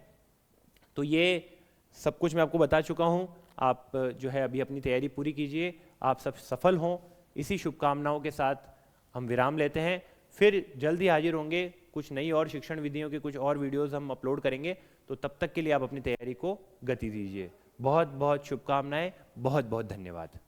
तो ये सब कुछ मैं आपको बता चुका हूं। आप जो है अभी अपनी तैयारी पूरी कीजिए, आप सब सफल हों। इसी शुभकामनाओं के साथ हम विराम लेते हैं, फिर जल्दी हाजिर होंगे। कुछ नई और शिक्षण विधियों के कुछ और वीडियोस हम अपलोड करेंगे, तो तब तक के लिए आप अपनी तैयारी को गति दीजिए। बहुत बहुत शुभकामनाएं, बहुत बहुत धन्यवाद।